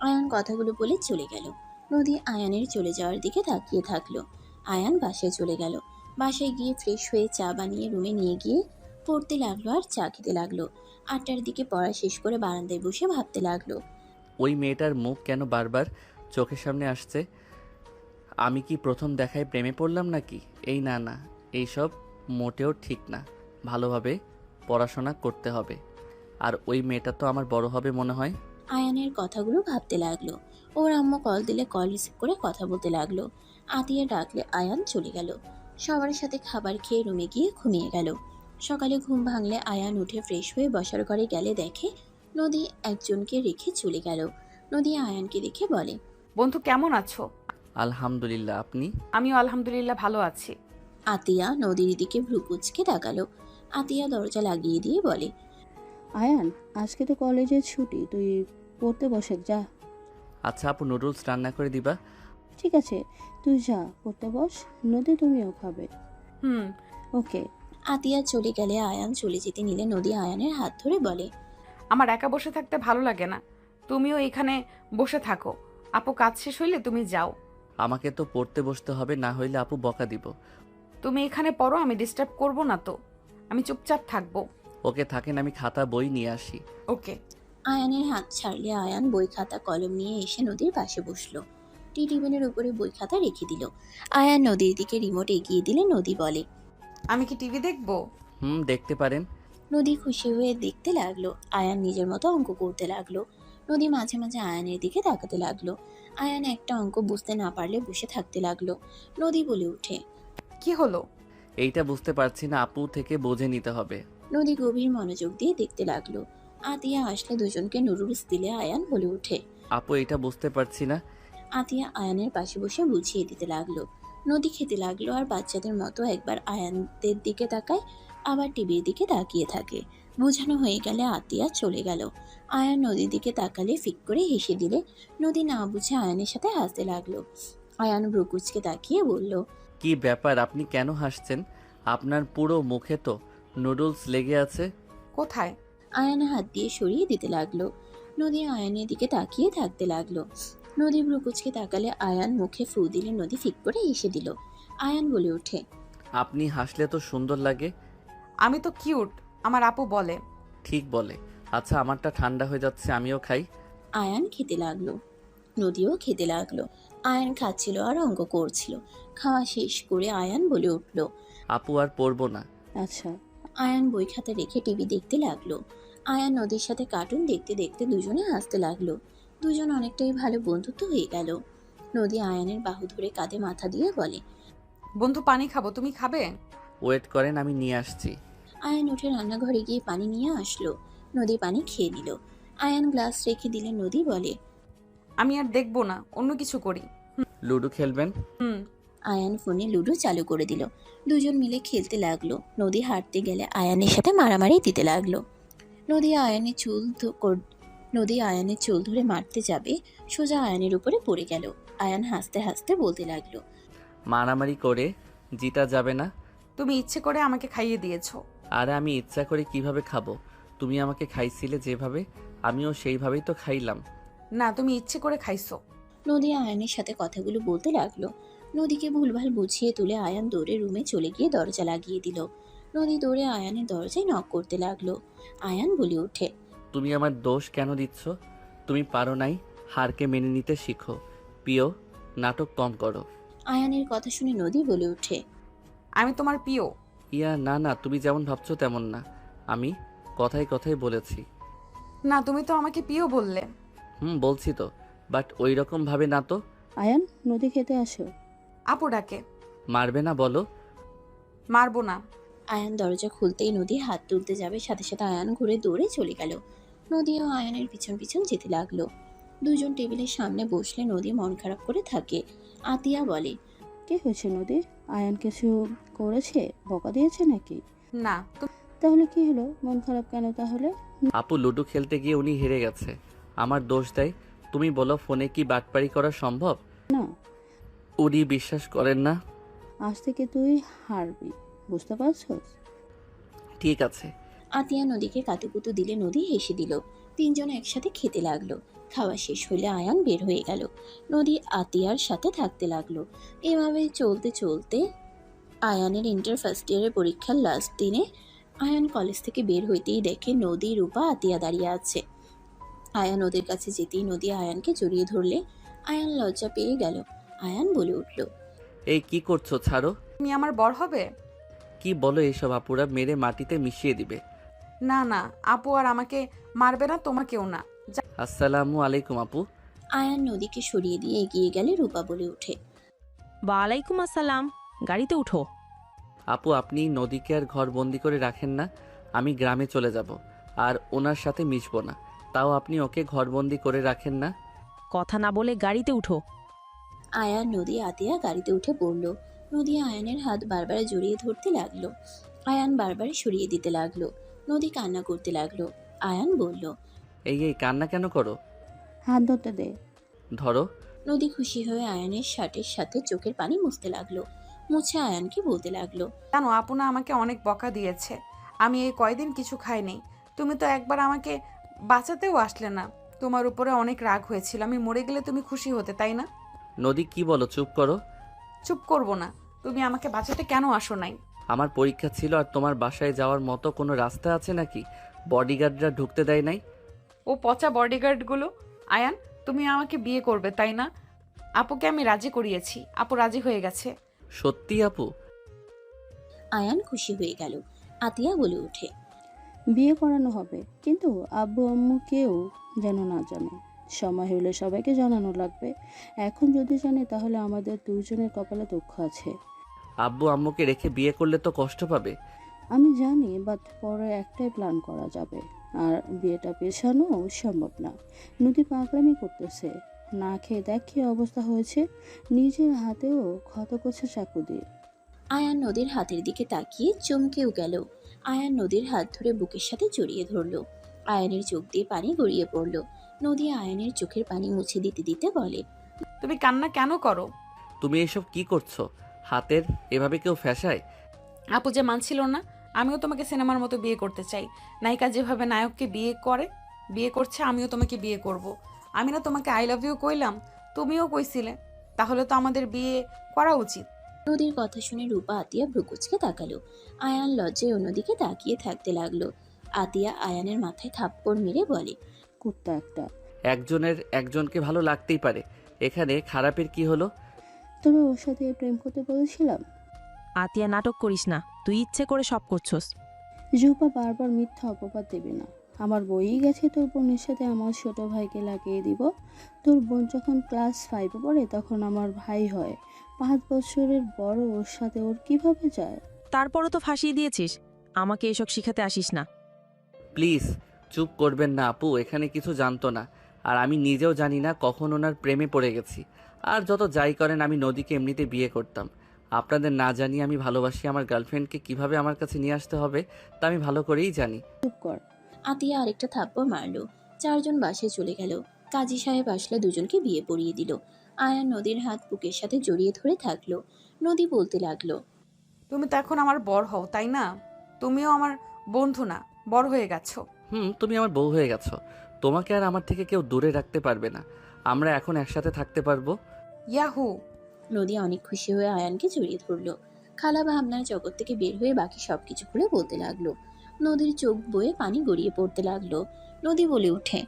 Speaker 4: আয়ান কথাগুলো বলে চলে গেল। নদী আয়ানের চলে যাওয়ার দিকে তাকিয়ে থাকলো। আয়ান বাসায় চলে গেল। বাসায় গিয়ে ফ্রেশ হয়ে চা বানিয়ে রুমে নিয়ে গিয়ে পড়তে লাগলো আর চা খেতে লাগলো। 8টার দিকে পড়া শেষ করে বারান্দায় বসে ভাবতে লাগলো,
Speaker 2: ওই মেয়েটার মুখ কেন বারবার চোখের সামনে আসছে? আমি কি প্রথম দেখায় প্রেমে পড়লাম নাকি? না, এইসব মোটেও ঠিক না। ভালোভাবে পড়াশোনা করতে হবে। আর ওই মেয়েটা তো আমার বড় হবে মনে হয়।
Speaker 4: আয়ানের কথাগুলো ভাবতে লাগলো। ওর আম্মু কল দিলে কল রিসিভ করে কথা বলতে লাগলো। আতিয়া ডাকলে আয়ান চলে গেল। সবার সাথে খাবার খেয়ে রুমে গিয়ে ঘুমিয়ে গেল। সকালে ঘুম ভাঙলে আয়ান উঠে ফ্রেশ হয়ে বসার ঘরে গেলে দেখে নদী একজনকে রেখে চলে গেল। নদী আয়ানকে দেখে বলে,
Speaker 1: বন্ধু কেমন আছো?
Speaker 2: আলহামদুলিল্লাহ, আপনি?
Speaker 1: আমিও আলহামদুলিল্লাহ ভালো আছি।
Speaker 4: আতিয়া নদীর দিকে ভ্রু কুঁচকে তাকালো। আতিয়া দরজা লাগিয়ে দিয়ে বলে,
Speaker 6: আয়ান, আজকে তো কলেজের ছুটি, তুই পড়তে বসে যা।
Speaker 2: আচ্ছা আপু, নুডলস রান্না করে দিবা?
Speaker 6: ঠিক আছে, তুই যা, পড়তে বস। নদী, তুমিও খাবে? ওকে।
Speaker 4: আতিয়া চলে গেলে আয়ান চলে যেতে নিলে নদী আয়ানের হাত ধরে বলে,
Speaker 1: আমার একা বসে থাকতে ভালো লাগে না, তুমিও এখানে বসে থাকো। আপু কাজ শেষ হইলে তুমি যাও।
Speaker 2: আমাকে তো পড়তে বসতে হবে, না হইলে আপু বকা দিব।
Speaker 1: তুমি এখানে পড়ো, আমি ডিস্টার্ব করব না তো, আমি চুপচাপ থাকবো।
Speaker 2: ওকে, থাকেন, আমি খাতা বই নিয়ে আসি।
Speaker 1: ওকে।
Speaker 4: আয়ানের হাত ছাড়লে আয়ান বই খাতা কলম নিয়ে এসে নদীর পাশে বসলো। টি টেবিলের উপরে বই খাতা রেখে দিল। আয়ান নদীর দিকে রিমোট এগিয়ে দিলে নদী বলে,
Speaker 1: আমি কি টিভি দেখবো?
Speaker 2: দেখতে পারেন।
Speaker 4: নদী খুশি হয়ে দেখতে লাগলো। আয়ান নিজের মতো অঙ্ক করতে লাগলো। নদী মাঝে মাঝে আয়ানের দিকে তাকাতে লাগলো। আয়ান একটা অঙ্ক বুঝতে না পারলে বসে থাকতে লাগলো। নদী বলে ওঠে,
Speaker 1: কি হলো?
Speaker 2: এইটা বুঝতে পারছি না, আপু থেকে বুঝে নিতে হবে।
Speaker 4: নদী গভীর মনোযোগ দিয়ে দেখতে লাগলো। আতিয়া আসলে দুজনকে নুডলস দিলে আয়ান বলে ওঠে,
Speaker 2: আপু এইটা বুঝতে পারছি না।
Speaker 4: আতিয়া আয়ানের পাশে বসে বুঝিয়ে দিতে লাগলো। নদী খেতে লাগলো আর বাচ্চাদের মতো একবার আয়ানদের দিকে তাকায় আবার টিভির দিকে তাকিয়ে থাকে। বোঝানো হয়ে গেলে আতিয়া চলে গেল। আয়ান নদীর দিকে তাকালে ফিক করে হেসে দিলে নদী না বুঝে আয়ানের সাথে হাসতে লাগলো। আয়ান ব্রুকুচকে তাকিয়ে বলল,
Speaker 2: কি ব্যাপার, আপনি কেন হাসছেন? আপনার পুরো মুখে তো নুডলস লেগে আছে।
Speaker 1: কোথায়?
Speaker 4: আয়ান হাত দিয়ে সরিয়ে দিতে লাগলো। নদী আয়ানের দিকে তাকিয়ে থাকতে লাগলো। নদী ব্রুকুচকে তাকালে আয়ান মুখে ফু দিলে নদী ফিক করে হেসে দিল। আয়ান বলে ওঠে,
Speaker 2: আপনি হাসলে তো সুন্দর লাগে।
Speaker 1: আমি তো কিউট, আমার আপু বলে।
Speaker 2: ঠিক বলে। আচ্ছা, আমারটা ঠান্ডা হয়ে যাচ্ছে, আমিও খাই।
Speaker 4: আয়ান খেতে লাগলো। নদীও খেতে লাগলো। আয়ান খাচ্ছিল আর অঙ্ক করছিল। খাওয়া শেষ করে আয়ান বলে উঠল,
Speaker 2: আপু আর পড়বো না।
Speaker 6: আচ্ছা।
Speaker 4: আয়ান বই খাতা রেখে টিভি দেখতে লাগলো। আয়ান নদীর সাথে কার্টুন দেখতে দেখতে দুজনে হাসতে লাগলো। দুজন অনেকটাই ভালো বন্ধুত্ব হয়ে গেল। নদী আয়ানের বাহু ধরে কাঁধে মাথা দিয়ে বলে,
Speaker 1: বন্ধু পানি খাবো, তুমি খাবে?
Speaker 2: ওয়েট করেন, আমি নিয়ে আসছি।
Speaker 4: আয়ান উঠে রান্নাঘরে গিয়ে পানি নিয়ে আসলো। নদী পানি খেয়ে নিল। আয়ান গ্লাস রেখে দিলে নদী বলে,
Speaker 1: আমি আর দেখবো না, অন্য কিছু করি।
Speaker 2: লুডো খেলবেন?
Speaker 1: হুম।
Speaker 4: আয়ান ফোনে লুডো চালু করে দিল। দুজন মিলে খেলতে লাগলো। নদী হাঁটতে গেলে আয়ানের সাথে মারামারি দিতে লাগলো। নদী আয়ানের চুল ধরে মারতে যাবে, সোজা আয়ানের উপরে পড়ে গেল। আয়ান হাসতে হাসতে বলতে লাগলো,
Speaker 2: মারামারি করে জিতা যাবে না।
Speaker 1: তুমি ইচ্ছে করে আমাকে খাইয়ে দিয়েছো।
Speaker 2: আর আমি ইচ্ছা করে কিভাবে খাবো? তুমি আমাকে খাইছিলে যেভাবে, আমিও সেইভাবেই তো খাইলাম।
Speaker 1: না, তুমি ইচ্ছে করে খাইছো।
Speaker 4: নদী আয়ানের সাথে কথাগুলো বলতে লাগলো। নদীকে ভুলভাল বুঝিয়ে তুলে আয়ান দৌড়ে রুমে চলে গিয়ে দরজা লাগিয়ে দিল। নদী দৌড়ে আয়ানের দরজায় নক করতে লাগলো। আয়ান বলে ওঠে,
Speaker 2: তুমি আমার দোষ কেন দিচ্ছ? তুমি পারো নাই, হারকে মেনে নিতে শিখো। প্রিয়, নাটক কম করো।
Speaker 4: আয়ানের কথা শুনে নদী বলে ওঠে,
Speaker 1: আমি তোমার প্রিয়।
Speaker 2: ইয়া না না, তুমি যেমন ভাবছো তেমন না। আমি কথায় কথায় বলেছি।
Speaker 1: না, তুমি তো আমাকে প্রিয় বললে।
Speaker 2: বলছি তো, বাট ওই রকম ভাবে না তো।
Speaker 6: আয়ান, নদী খেতে আসো।
Speaker 1: আপু ডাকে।
Speaker 2: মারবে না বলো?
Speaker 1: মারবো না।
Speaker 4: আয়ান দরজা খুলতেই নদী হাত তুলতে যাবে, সাথে সাথে আয়ান ঘুরে দৌড়ে চলে গেল। নদীও আয়ানের পিছন পিছন যেতে লাগলো। দুজন টেবিলের সামনে বসলে নদী মন খারাপ করে থাকে। আতিয়া বলে,
Speaker 6: কি হয়েছে নদী? আয়ান কিছু করেছে? বকা দিয়েছে নাকি?
Speaker 1: না।
Speaker 6: তাহলে কি হলো? মন খারাপ কেন তাহলে?
Speaker 2: আপু লুডো খেলতে গিয়ে উনি হেরে গেছে, আমার দোষ দেয়। তুমি বলো, ফোনে কি বাটপারি করা সম্ভব?
Speaker 6: না।
Speaker 2: উনি বিশ্বাস করেন না।
Speaker 6: আজ থেকে তুই হারবি, বুঝতে পারছস?
Speaker 2: ঠিক আছে।
Speaker 4: আতিয়া নদীকে কাতুকুতু দিলে নদী হেসে দিল। তিনজন একসাথে খেতে লাগলো। খাওয়া শেষ হলে আয়ান বের হয়ে গেল। নদী আতিয়ার সাথে থাকতে লাগলো। এভাবে চলতে চলতে আয়ানের ইন্টার ফার্স্ট ইয়ারের পরীক্ষার লাস্ট দিনে আয়ান কলেজ থেকে বের হইতেই দেখে নদী, রূপা, আতিয়া দাঁড়িয়ে আছে। আয়ান ওদের কাছে যেতেই নদী আয়ানকে জড়িয়ে ধরলে আয়ান লজ্জা পেয়ে গেল। আয়ান বলে উঠল,
Speaker 2: এই কি করছো, ছাড়ো।
Speaker 1: তুমি আমার বর হবে?
Speaker 2: কি বলো এইসব? আপুরা মেরে মাটিতে মিশিয়ে দিবে।
Speaker 1: না না, আপু আর আমাকে মারবে না, তোমাকেও না।
Speaker 2: আসসালামু আলাইকুম আপু।
Speaker 4: আয়ান নদীকে সরিয়ে দিয়ে এগিয়ে গেলে রূপা বলে ওঠে,
Speaker 3: ওয়ালাইকুম আসসালাম, গাড়িতে উঠো।
Speaker 2: আপু, আপনি নদীকে আর ঘর বন্দি করে রাখেন না। আমি গ্রামে চলে যাব, আর ওনার সাথে মিশবো না, তাও আপনি ওকে ঘরবন্দি করে রাখেন না।
Speaker 3: কথা না বলে গাড়িতে উঠো।
Speaker 4: আয়ান, নদী, আতিয়া গাড়িতে উঠে পড়ল। নদী আয়ানের হাত বারবার জড়িয়ে ধরতে লাগলো। আয়ান বারবার সরিয়ে দিতে লাগলো। নদী কান্না করতে লাগলো। আয়ান বলল,
Speaker 2: এই কান্না কেন করো?
Speaker 6: হাত ধরতে দে।
Speaker 2: ধরো।
Speaker 4: নদী খুশি হয়ে আয়ানের শার্টের সাথে চোখের পানি মুছতে লাগলো। মুছে আয়ানকে বলতে লাগলো,
Speaker 1: জানো, আপু না আমাকে অনেক বকা দিয়েছে। আমি এই কয়দিন কিছু খাইনি। তুমি তো একবার আমাকে বাঁচাতেও আসলে না। তোমার উপরে অনেক রাগ হয়েছিল। আমি মরে গেলে তুমি খুশি হতে, তাই না?
Speaker 2: নদী, কি বলো? চুপ করো।
Speaker 1: চুপ করবো না। তুমি আমাকে বাঁচাতে কেন আসো নাই?
Speaker 2: আমার পরীক্ষা ছিল, আর তোমার বাসায় যাওয়ার মতো কোনো রাস্তা আছে নাকি? বডিগার্ডরা ঢুকতে দেয় নাই?
Speaker 1: ও পচা বডিগার্ডগুলো। আয়ান, তুমি আমাকে বিয়ে করবে, তাই না? আপুকে আমি রাজি করিয়েছি। আপু রাজি হয়ে গেছে।
Speaker 2: সত্যি আপু?
Speaker 4: আয়ান খুশি হয়ে গেল। আতিয়া বলে ওঠে,
Speaker 6: বিয়ে করানো হবে, কিন্তু আব্বু আম্মু কেউ যেন না জানে। সময় হলে সবাইকে জানানো লাগবে। এখন যদি জানে তাহলে আমাদের দুজনের কপালে দুঃখ আছে।
Speaker 2: আব্বু আম্মুকে রেখে বিয়ে করলে তো কষ্ট পাবে।
Speaker 6: আমি জানি, বাট পরে একটাই প্ল্যান করা যাবে। আর বিয়েটা পেছানো সম্ভব না। নদী পাগলামি করতেছে। না খেয়ে দেখ কি অবস্থা হয়েছে, নিজের হাতেও ক্ষত করছে চাকু দিয়ে।
Speaker 4: আয়ান নদীর হাতের দিকে তাকিয়ে চমকেও গেল। আয়ান নদীর হাত ধরে বুকের সাথে জড়িয়ে ধরলো। আয়ানের চোখ দিয়ে পানি গড়িয়ে পড়ল। নদী আয়ানের চোখের পানি মুছে দিতে দিতে বলে,
Speaker 1: তুমি কান্না কেন করো?
Speaker 2: তুমি এসব কি করছো? হাতের এভাবে কেউ ফ্যাসায়?
Speaker 1: আপু যে মানছিল না, আমিও তোমাকে সিনেমার মতো বিয়ে করতে চাই। নায়িকা যেভাবে নায়ককে বিয়ে করছে, আমিও তোমাকে বিয়ে করব। আমি না তোমাকে আই লাভ ইউ কইলাম, তুমিও কইছিলে, তাহলে তো আমাদের বিয়ে করা উচিত।
Speaker 4: নদীর কথা শুনে রূপা আতিয়া ভ্রুকুচকে তাকালো। আয়ান লজ্জায় অন্যদিকে তাকিয়ে থাকতে লাগলো। আতিয়া আয়ানের মাথায় থাপ্পড় মেরে বলে,
Speaker 6: কুত্তা একটা।
Speaker 2: একজনের একজনকে ভালো লাগতেই পারে, এখানে খারাপের কি হলো?
Speaker 6: তবে ওর সাথে প্রেম করতে বলেছিলাম।
Speaker 3: আতিয়া নাটক করিস না, তুই ইচ্ছে করে সব করছস।
Speaker 6: রূপা বারবার মিথ্যা অপবাদ দেবে না। আমার বইই গেছে তোর বোনের সাথে আমার ছোট ভাইকে লাগিয়ে দিব। তোর বোন যখন ক্লাস 5-এ পড়ে তখন আমার ভাই হয়। 5 বছরের বড়, ওর সাথে ওর কিভাবে যায়?
Speaker 3: তারপরও তো ফাঁসিয়ে দিয়েছিস। আমাকে এসব শিখাতে আসিস না।
Speaker 2: প্লিজ চুপ করবেন না আপু, এখানে কিছু জানতো না। আর আমি নিজেও জানি না কখন ওনার প্রেমে পড়ে গেছি। আর যত যাই করেন, আমি নদীকে এমনিতে বিয়ে করতাম। আপনাদের না জানিয়ে আমি ভালোবাসি আমার গার্লফ্রেন্ডকে কিভাবে আমার কাছে নিয়ে আসতে হবে তা আমি ভালো করেই জানি।
Speaker 6: চুপ কর।
Speaker 4: আতিয়া আরেকটা থাপ্পড় মারলো। 4 জন বাসে চলে গেল। কাজী সাহেব আসলে দুজনকে বিয়ে পড়িয়ে দিল। আয়ান নদীর হাত বুকের সাথে জড়িয়ে ধরে থাকলো। নদী বলতে লাগলো,
Speaker 1: তুমি তো এখন আমার বর হও, তাই না? তুমিও আমার বন্ধু না, বড় হয়ে গেছো।
Speaker 2: তুমি আমার বউ হয়ে গেছো। তোমাকে আর আমার থেকে কেউ দূরে রাখতে পারবে না। আমরা এখন একসাথে থাকতে পারবো।
Speaker 1: ইয়াহু!
Speaker 4: নদী অনেক খুশি হয়ে আয়ানকে জড়িয়ে ধরলো। খালা ভাবনার জগৎ থেকে বের হয়ে বাকি সবকিছু খুলে বলতে লাগলো। নদীর চোখ বয়ে পানি গড়িয়ে পড়তে লাগলো। নদী বলে উঠে,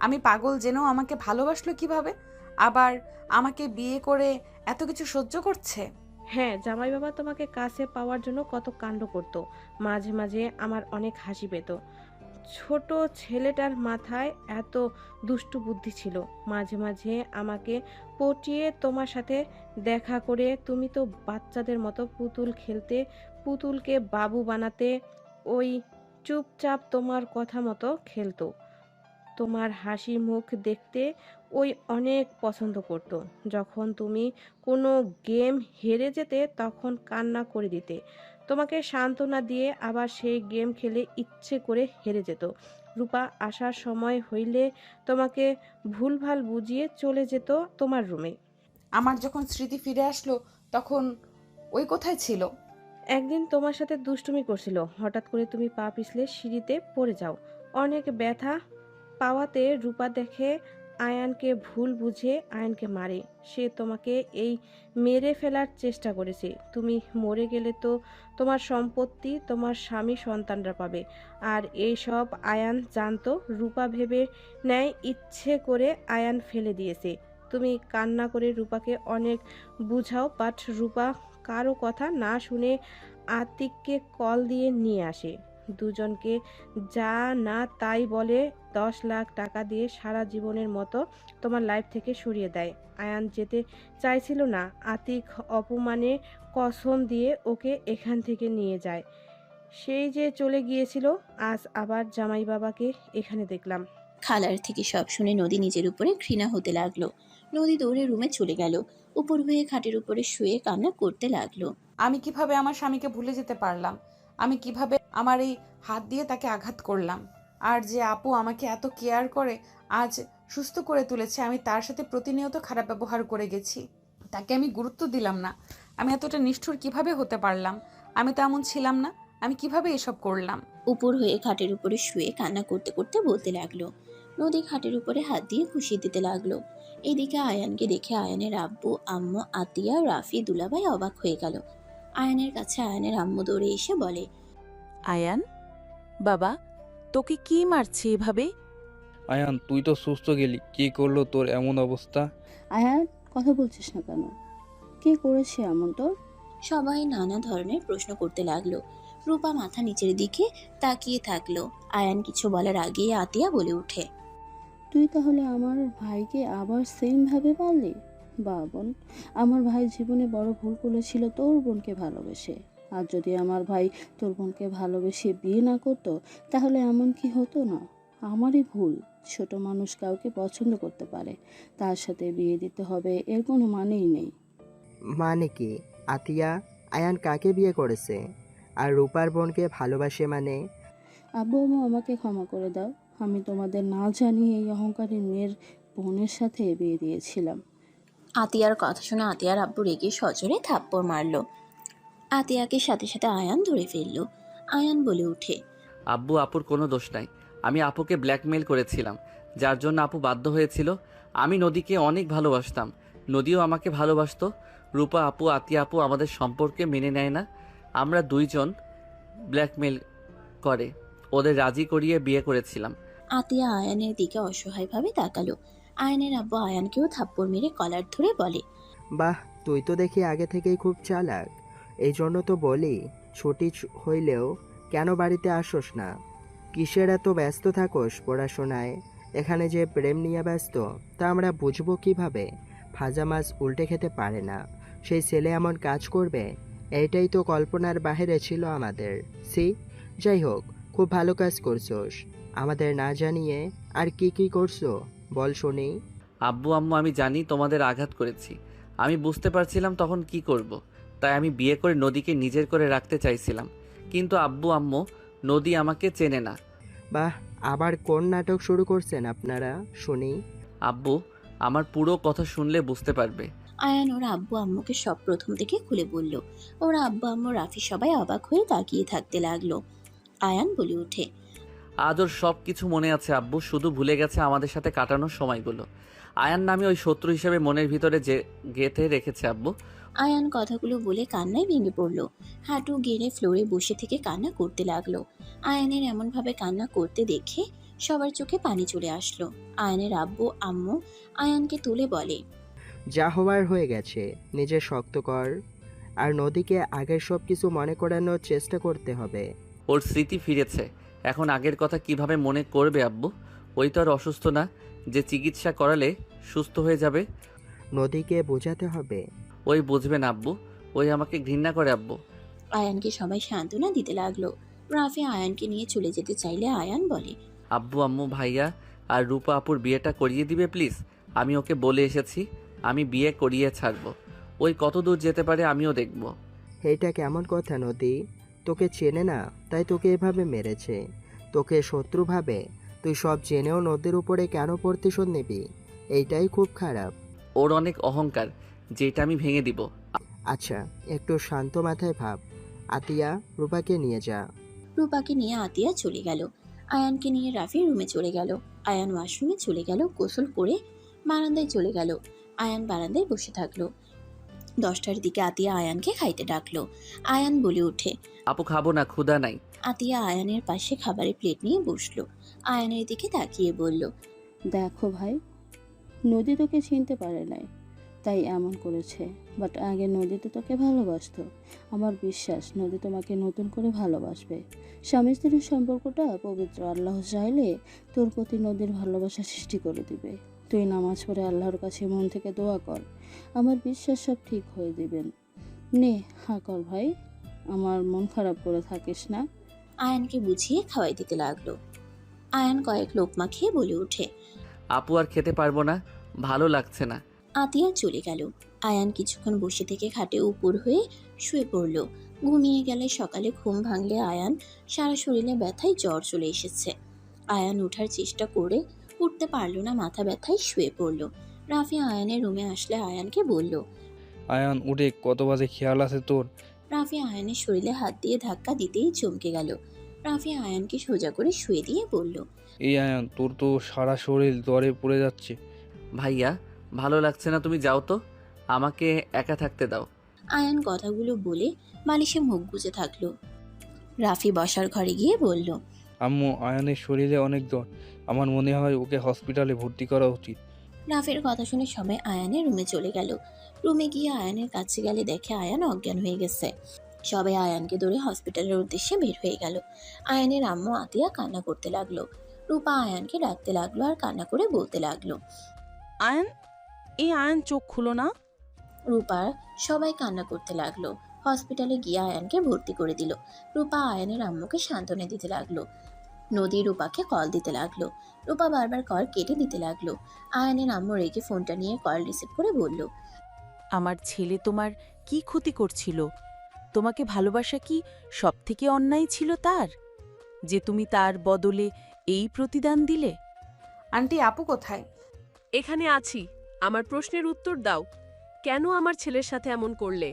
Speaker 1: আমি পাগল জেনেও আমাকে ভালোবাসলো কিভাবে? আবার আমাকে বিয়ে করে এত কিছু সহ্য করছে।
Speaker 10: হ্যাঁ, জামাই বাবা তোমাকে কাছে পাওয়ার জন্য কত কাণ্ড করতো। মাঝে মাঝে আমার অনেক হাসি পেত। ছোট ছেলেটার মাথায় এত দুষ্টু বুদ্ধি ছিল। মাঝে মাঝে আমাকে পটিয়ে তোমার সাথে দেখা করে তুমি তো বাচ্চাদের মতো পুতুল খেলতে, পুতুলকে বাবু বানাতে, ওই চুপচাপ তোমার কথা মতো খেলতো। তোমার হাসি মুখ দেখতে ওই অনেক পছন্দ করত। যখন তুমি কোনো গেম হেরে যেতে তখন কান্না করে দিতে। তোমাকে সান্ত্বনা দিয়ে আবার সেই গেম খেলে ইচ্ছে করে হেরে যেত। রূপা আসার সময় হইলে তোমাকে ভুলভাল বুঝিয়ে চলে যেত তোমার রুমে।
Speaker 1: আমার যখন স্মৃতি ফিরে আসলো তখন ওই কোথায় ছিল?
Speaker 10: একদিন তোমার সাথে দুষ্টুমি করছিল। হঠাৎ করে তুমি পা পিছলে সিঁড়িতে পড়ে যাও। অনেক ব্যথা পাওয়াতে রূপা দেখে আয়ানকে ভুল বুঝে আয়ানকে মারে। সে তোমাকে এই মেরে ফেলার চেষ্টা করেছে। তুমি মরে গেলে তো তোমার সম্পত্তি তোমার স্বামী সন্তানরা পাবে। আর এই সব আয়ান জানতো। রূপা ভেবে নেয় ইচ্ছে করে আয়ান ফেলে দিয়েছে। তুমি কান্না করে রূপাকে অনেক বুঝাও, বাট রূপা কারো কথা না শুনে আতিককে কল দিয়ে নিয়ে আসে। দুজনকে যা না তাই বলে 10 লাখ টাকা দিয়ে সারা জীবনের মতো তোমার লাইফ থেকে সরিয়ে দেয়। আয়ান যেতে চাইছিল না। আতিক অপমানে কসম দিয়ে ওকে এখান থেকে নিয়ে যায়। সেই যে চলে গিয়েছিল, আজ আবার জামাই বাবাকে এখানে দেখলাম।
Speaker 4: খালার থেকে সব শুনে নদী নিজের উপরে ঘৃণা হতে লাগলো। নদী দৌড়ে রুমে চলে গেল। উপর হয়ে খাটের উপরে শুয়ে কান্না করতে লাগলো।
Speaker 1: আমি কিভাবে আমার স্বামীকে ভুলে যেতে পারলাম? আমি কিভাবে আমার এই হাত দিয়ে তাকে আঘাত করলাম? আর যে আপু আমাকে এত কেয়ার করে আজ সুস্থ করে তুলেছে, আমি তার সাথে প্রতিনিয়ত খারাপ ব্যবহার করে গেছি। তাকে আমি গুরুত্ব দিলাম না। আমি এতটা নিষ্ঠুর কিভাবে হতে পারলাম? আমি তো এমন ছিলাম না। আমি কিভাবে এসব করলাম?
Speaker 4: উপর হয়ে খাটের উপরে শুয়ে কান্না করতে করতে বলতে লাগলো। নদী খাটের উপরে হাত দিয়ে খুশি দিতে লাগলো। এদিকে আয়ানকে দেখে আয়ানের আব্বু, আম্মু, আতিয়া, রাফি, দুলাভাই অবাক হয়ে গেল। আয়ানের কাছে আয়ানের আম্মু দৌড়ে এসে বলে,
Speaker 3: আয়ান বাবা, তোকে কি মারছে এভাবে?
Speaker 9: আয়ান, তুই তো সুস্থ গেলি, কি করলো তোর এমন অবস্থা?
Speaker 6: আয়ান, কথা বলছিস না কেন? কে করেছে এমন তোর?
Speaker 4: সবাই নানা ধরনের প্রশ্ন করতে লাগলো। রূপা মাথা নিচের দিকে তাকিয়ে থাকলো। আয়ান কিছু বলার আগেই আতিয়া বলে ওঠে,
Speaker 6: তুই তাহলে আমার ভাইকে আবার সেম ভাবে পারলি? বা বোন, আমার ভাই জীবনে বড় ভুল করেছিল তোর বোনকে ভালোবেসে। আর যদি আমার ভাই তোর বোনকে ভালোবেসে বিয়ে না করতো তাহলে এমন কি হতো না? আমারই ভুল। ছোট মানুষ কাউকে পছন্দ করতে পারে, তার সাথে বিয়ে দিতে হবে এর কোনো মানেই নেই।
Speaker 5: মানে কি আতিয়া? আয়ান কাকে বিয়ে করেছে? আর রূপার বোনকে ভালোবাসে মানে?
Speaker 6: আব্বু আম্মু আমাকে ক্ষমা করে দাও। আমি তোমাদের না জানিয়ে এই অহংকারী মেয়ের বোনের সাথে বিয়ে দিয়েছিলাম।
Speaker 4: আতিয়ার কথা শুনে আতিয়ার আব্বু রেগে সজোরে থাপ্পড় মারল। আতিয়াকে সাথে সাথে আয়ান ধরে ফেলল। আয়ান বলে উঠে,
Speaker 2: আব্বু আপুর কোনো দোষ নাই। আমি আপুকে ব্ল্যাকমেল করেছিলাম, যার জন্য আপু বাধ্য হয়েছিল। আমি নদীকে অনেক ভালোবাসতাম, নদীও আমাকে ভালোবাসতো। রূপা আপু, আতিয়া আপু আমাদের সম্পর্কে মেনে নেয় না। আমরা দুইজন ব্ল্যাকমেল করে ওদের রাজি করিয়ে বিয়ে করেছিলাম।
Speaker 4: আতিয়া আয়ানের দিকে অসহায়ভাবে তাকালো। আয়ানের আব্বু আয়ানকেও থাপ্পড় মেরে কলার ধরে বলে,
Speaker 5: বাহ, তুই তো দেখি আগে থেকেই খুব চালাক। এই জন্য তো বলি, ছুটি হইলেও কেন বাড়িতে আসোস না? কিসের এত ব্যস্ত থাকোস পড়াশোনায়? এখানে যে প্রেম নিয়ে ব্যস্ত তা আমরা বুঝবো কিভাবে? ভাজা মাছ উল্টে খেতে পারে না, সেই ছেলে এমন কাজ করবে? এইটাই তো কল্পনার বাহিরে ছিল আমাদের। সি, যাই হোক, খুব ভালো কাজ করছোস। আমাদের না জানিয়ে আর কি কি করছো বল শুনি।
Speaker 2: আব্বু আম্মু, আমি জানি তোমাদের আঘাত করেছি। আমি বুঝতে পারছিলাম তখন কি করব। তাই আমি বিয়ে করে নদীকে নিজের করে রাখতে চাইছিলাম। কিন্তু আব্বু আম্মু, নদী আমাকে চেনে না।
Speaker 5: বাহ, আবার কোন নাটক শুরু করছেন আপনারা শুনি।
Speaker 2: আব্বু আমার পুরো কথা শুনলে বুঝতে পারবে।
Speaker 4: আয়ান ওর আব্বু আম্মুকে সব প্রথম থেকে খুলে বলল। ওর আব্বু আম্মু রাফি সবাই অবাক হয়ে তাকিয়ে থাকতে লাগলো। আয়ান বলে ওঠে,
Speaker 2: আজ ওর সব কিছু মনে আছে আব্বু, শুধু ভুলে গেছে আমাদের সাথে কাটানোর সময়গুলো। আয়ান নামে ওই শত্রু হিসেবে মনের ভিতরে যে গেঁথে রেখেছে আব্বু।
Speaker 4: আয়ান কথাগুলো বলে কান্নায় ভেঙে পড়ল। হাঁটু গেড়ে ফ্লোরে বসে থেকে কান্না করতে লাগলো। আয়ানের এমনভাবে কান্না করতে দেখে সবার চোখে পানি চলে আসলো। আয়ানের আব্বু আম্মু আয়ানকে তুলে বলে,
Speaker 5: যা হওয়ার হয়ে গেছে, নিজে শক্ত কর। আর নদীকে আগের সব কিছু মনে করানোর চেষ্টা করতে হবে।
Speaker 2: ওর স্মৃতি ফিরেছে, এখন আগের কথা কিভাবে মনে করবে আব্বু? ওই তো আর অসুস্থ না যে চিকিৎসা করালে সুস্থ হয়ে যাবে।
Speaker 5: নদীকে বোঝাতে হবে।
Speaker 2: ওই বুঝবে না আব্বু, ওই আমাকে ঘৃণা করে আব্বু।
Speaker 4: আয়ানকে সবাই সান্ত্বনা দিতে লাগলো। রাফি আয়ানকে নিয়ে চলে যেতে চাইলে আয়ান বলে,
Speaker 2: আব্বু আম্মু, ভাইয়া আর রূপা আপুর বিয়েটা করিয়ে দিবে প্লিজ। আমি ওকে বলে এসেছি, আমি বিয়ে করিয়ে ছাড়বো। ওই কত দূর যেতে পারে আমিও দেখব।
Speaker 5: এইটা কেমন কথা নদী? তোকে চেনে না তাই তোকে এভাবে মেরেছে। তোকে শত্রু ভাবে। তুই সব জেনেও নদীর উপরে কেন প্রতিশোধ নিবি? এইটাই খুব খারাপ।
Speaker 2: ওর অনেক অহংকার, যেটা আমি ভেঙে দিব।
Speaker 5: আচ্ছা, একটু শান্ত মাথায় ভাব। আতিয়া, রূপাকে নিয়ে যা।
Speaker 4: রূপাকে নিয়ে আতিয়া চলে গেল। আয়ানকে নিয়ে রাফি রুমে চলে গেল। আয়ান ওয়াশরুমে চলে গেল, গোসল করে বারান্দায় চলে গেল। আয়ান বারান্দায় বসে থাকলো। 10টার দিকে আতিয়া আয়ানকে খাইতে ডাকলো। আয়ান বলে ওঠে,
Speaker 2: আপু খাবো না, ক্ষুধা নাই।
Speaker 4: আতিয়া আয়ানের পাশে খাবারের প্লেট নিয়ে বসলো। আয়ানের দিকে তাকিয়ে বলল,
Speaker 6: দেখো ভাই, নদী তোকে চিনতে পারে নাই, তাই এমন করেছে। বাট আগে নদী তো তোকে ভালোবাসতো। আমার বিশ্বাস নদী তোমাকে নতুন করে ভালোবাসবে। স্বামী স্ত্রীর সম্পর্কটা পবিত্র। আল্লাহ চাইলে তোর প্রতি নদীর ভালোবাসা সৃষ্টি করে দিবে। তুই নামাজ পড়ে আল্লাহর কাছে মন থেকে দোয়া কর, আমার বিশ্বাস সব ঠিক হয়ে দিবেন। নে হা কর ভাই, আমার মন খারাপ করে থাকিস না।
Speaker 4: আয়ানকে বুঝিয়ে খাওয়াই দিতে লাগলো। আয়ান কয়েক লোকমা খেয়ে বলে ওঠে,
Speaker 2: আপু আর খেতে পারবো না, ভালো লাগছে না।
Speaker 4: আতিয়া চলে গেল। আয়ান কিছুক্ষণ বসে থেকে খাটে উপর হয়ে শুয়ে পড়ল। ঘুমিয়ে গেলে সকালে ঘুম ভাঙলে আয়ান সারা শরীরে ব্যথায় জ্বর চলে এসেছে। আয়ান ওঠার চেষ্টা করে উঠতে পারল না, মাথা ব্যথায় শুয়ে পড়ল। রাফি আয়ানের রুমে আসলে আয়ানকে বলল,
Speaker 9: আয়ান উঠে, কত বাজে খেয়াল আছে তোর?
Speaker 4: রাফি আয়ানের শরীরে হাত দিয়ে ধাক্কা দিতেই চমকে গেল। রাফি আয়ানকে সোজা করে শুয়ে দিয়ে বলল,
Speaker 9: এই আয়ান, তোর তো সারা শরীর জ্বরে পড়ে যাচ্ছে।
Speaker 2: ভাইয়া ভালো লাগছে না, তুমি যাও তো, আমাকে একা থাকতে দাও।
Speaker 4: আয়ান কথাগুলো বলে বালিশে মুখ গুজে থাকলো। রাফি বসার ঘরে গিয়ে বলল,
Speaker 9: আম্মু, আয়ানের শরীরে অনেক জ্বর, আমার মনে হয় ওকে হসপিটালে ভর্তি করা উচিত।
Speaker 4: রাফির কথা শুনে সবাই আয়ানের রুমে চলে গেল। রুমে গিয়ে আয়ানের কাছে গেলে দেখে আয়ান অজ্ঞান হয়ে গেছে। সবাই আয়ানকে ধরে হসপিটালের উদ্দেশ্যে বের হয়ে গেল। আয়ানের আম্মু আতিয়া কান্না করতে লাগলো। রূপা আয়ানকে ডাকতে লাগলো আর কান্না করে বলতে লাগলো,
Speaker 3: আয়ান, এই আয়ান চোখ খুলো না।
Speaker 4: রূপা সবাই কান্না করতে লাগলো। হসপিটালে গিয়ে আয়ানকে ভর্তি করে দিল। রূপা আয়ানের আম্মুকে সান্ত্বনা দিতে লাগলো। নদী রূপাকে কল দিতে লাগলো। রূপা বারবার কল কেটে দিতে লাগলো। আয়ানের আম্মু রেগে ফোনটা নিয়ে কল রিসিভ করে বলল,
Speaker 3: আমার ছেলে তোমার কি ক্ষতি করছিল? তোমাকে ভালোবাসা কি সবথেকে অন্যায় ছিল তার, যে তুমি তার বদলে এই প্রতিদান দিলে?
Speaker 1: আন্টি আপু কোথায়?
Speaker 12: এখানে আছি। আমার প্রশ্নের উত্তর দাও, কেন আমার ছেলের সাথে এমন করলে?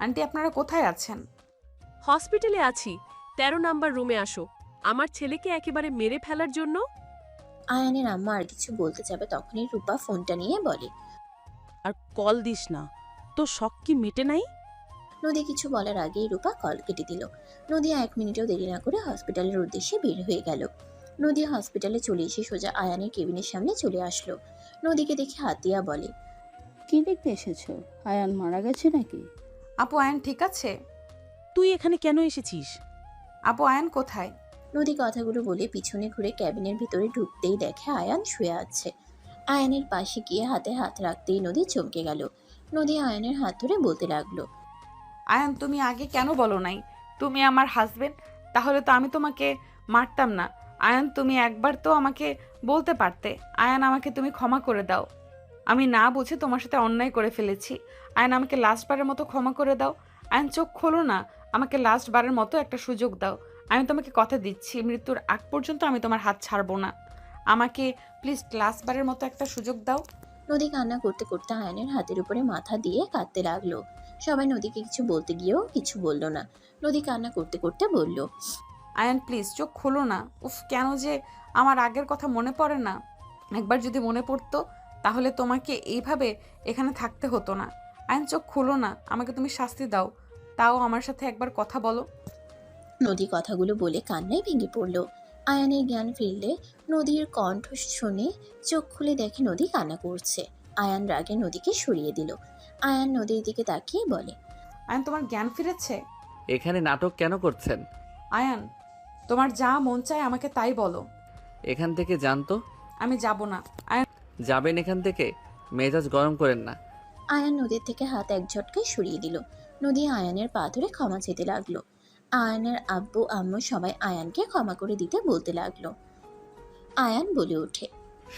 Speaker 1: আন্টি আপনারা কোথায় আছেন?
Speaker 12: হসপিটালে আছি। 13 নাম্বার রুমে আসো। আমার ছেলেকে একেবারে মেরে ফেলার জন্য।
Speaker 4: আয়ানের আম্মা আর কিছু বলতে যাবে তখনই রূপা ফোনটা নিয়ে বলে।
Speaker 3: আর কল দিস না, তো শখ কি মেটে নাই?
Speaker 4: নদী কিছু বলার আগেই রূপা কল কেটে দিল। নদী 1 মিনিটও দেরি না করে হসপিটালের উদ্দেশ্যে বের হয়ে গেল। নদী হসপিটালে চলে এসে সোজা আয়ানের কেবিনের সামনে চলে আসলো। নদীকে দেখে হাতিয়া বলে,
Speaker 6: কি দেখতে এসেছো? আয়ান মারা গেছে নাকি?
Speaker 1: আপু আয়ান ঠিক আছে?
Speaker 3: তুই এখানে কেন এসেছিস?
Speaker 1: আপু আয়ান কোথায়?
Speaker 4: নদী কথাগুলো বলে পিছনে ঘুরে ক্যাবিনের ভিতরে ঢুকতেই দেখে আয়ান শুয়ে আছে। আয়ানের পাশে গিয়ে হাতে হাত রাখতেই নদী চমকে গেল। নদী আয়ানের হাত ধরে বলতে লাগলো,
Speaker 1: আয়ান তুমি আগে কেন বলো নাই তুমি আমার হাজবেন্ড? তাহলে তো আমি তোমাকে মারতাম না। আয়ান তুমি একবার তো আমাকে বলতে পারতে। আয়ান আমাকে তুমি ক্ষমা করে দাও। আমি না বুঝে তোমার সাথে অন্যায় করে ফেলেছি। আয়ান আমাকে লাস্টবারের মতো ক্ষমা করে দাও। আয়ান চোখ খোলো না, আমাকে লাস্টবারের মতো একটা সুযোগ দাও। আমি তোমাকে কথা দিচ্ছি, মৃত্যুর আগ পর্যন্ত আমি তোমার হাত ছাড়বো না। আমাকে প্লিজ লাস্টবারের মতো একটা সুযোগ দাও।
Speaker 4: নদী কান্না করতে করতে আয়ানের হাতের উপরে মাথা দিয়ে কাঁদতে লাগলো। সবাই নদীকে কিছু বলতে গিয়েও কিছু বলল না। নদী কান্না করতে করতে বলল,
Speaker 1: আয়ান প্লিজ চোখ খোলো না। উফ কেন যে আমার আগের কথা মনে পড়ে না। একবার যদি মনে পড়তো তাহলে তোমাকে এইভাবে এখানে থাকতে হতো না। আয়ান চোখ খোলো না, আমাকে তুমি শাস্তি দাও, তাও আমার সাথে একবার কথা বলো।
Speaker 4: নদী কথাগুলো বলে কান্নায় ভেঙে পড়ল। আয়ানের জ্ঞান ফিরলে নদীর কণ্ঠ শুনে চোখ খুলে দেখে নদী কান্না করছে। আয়ান রাগে নদীকে সরিয়ে দিল। আয়ান নদীর দিকে তাকিয়ে বলে,
Speaker 1: আয়ান তোমার জ্ঞান ফিরেছে?
Speaker 2: এখানে নাটক কেন করছেন?
Speaker 1: আয়ান তোমার যা মন চায় আমাকে তাই বলো।
Speaker 2: এখান থেকে জানতো।
Speaker 1: আমি যাব না। আয়ান
Speaker 2: যাবেন এখান থেকে? মেজাজ গরম করেন না।
Speaker 4: আয়ান নদীর থেকে হাত এক ঝটকায় সরিয়ে দিল। নদী আয়ানের পা ধরে ক্ষমা চেতে লাগলো। আয়ানের আব্বু আম্মু সবাই আয়ানকে ক্ষমা করে দিতে বলতে লাগলো। আয়ান বলে ওঠে,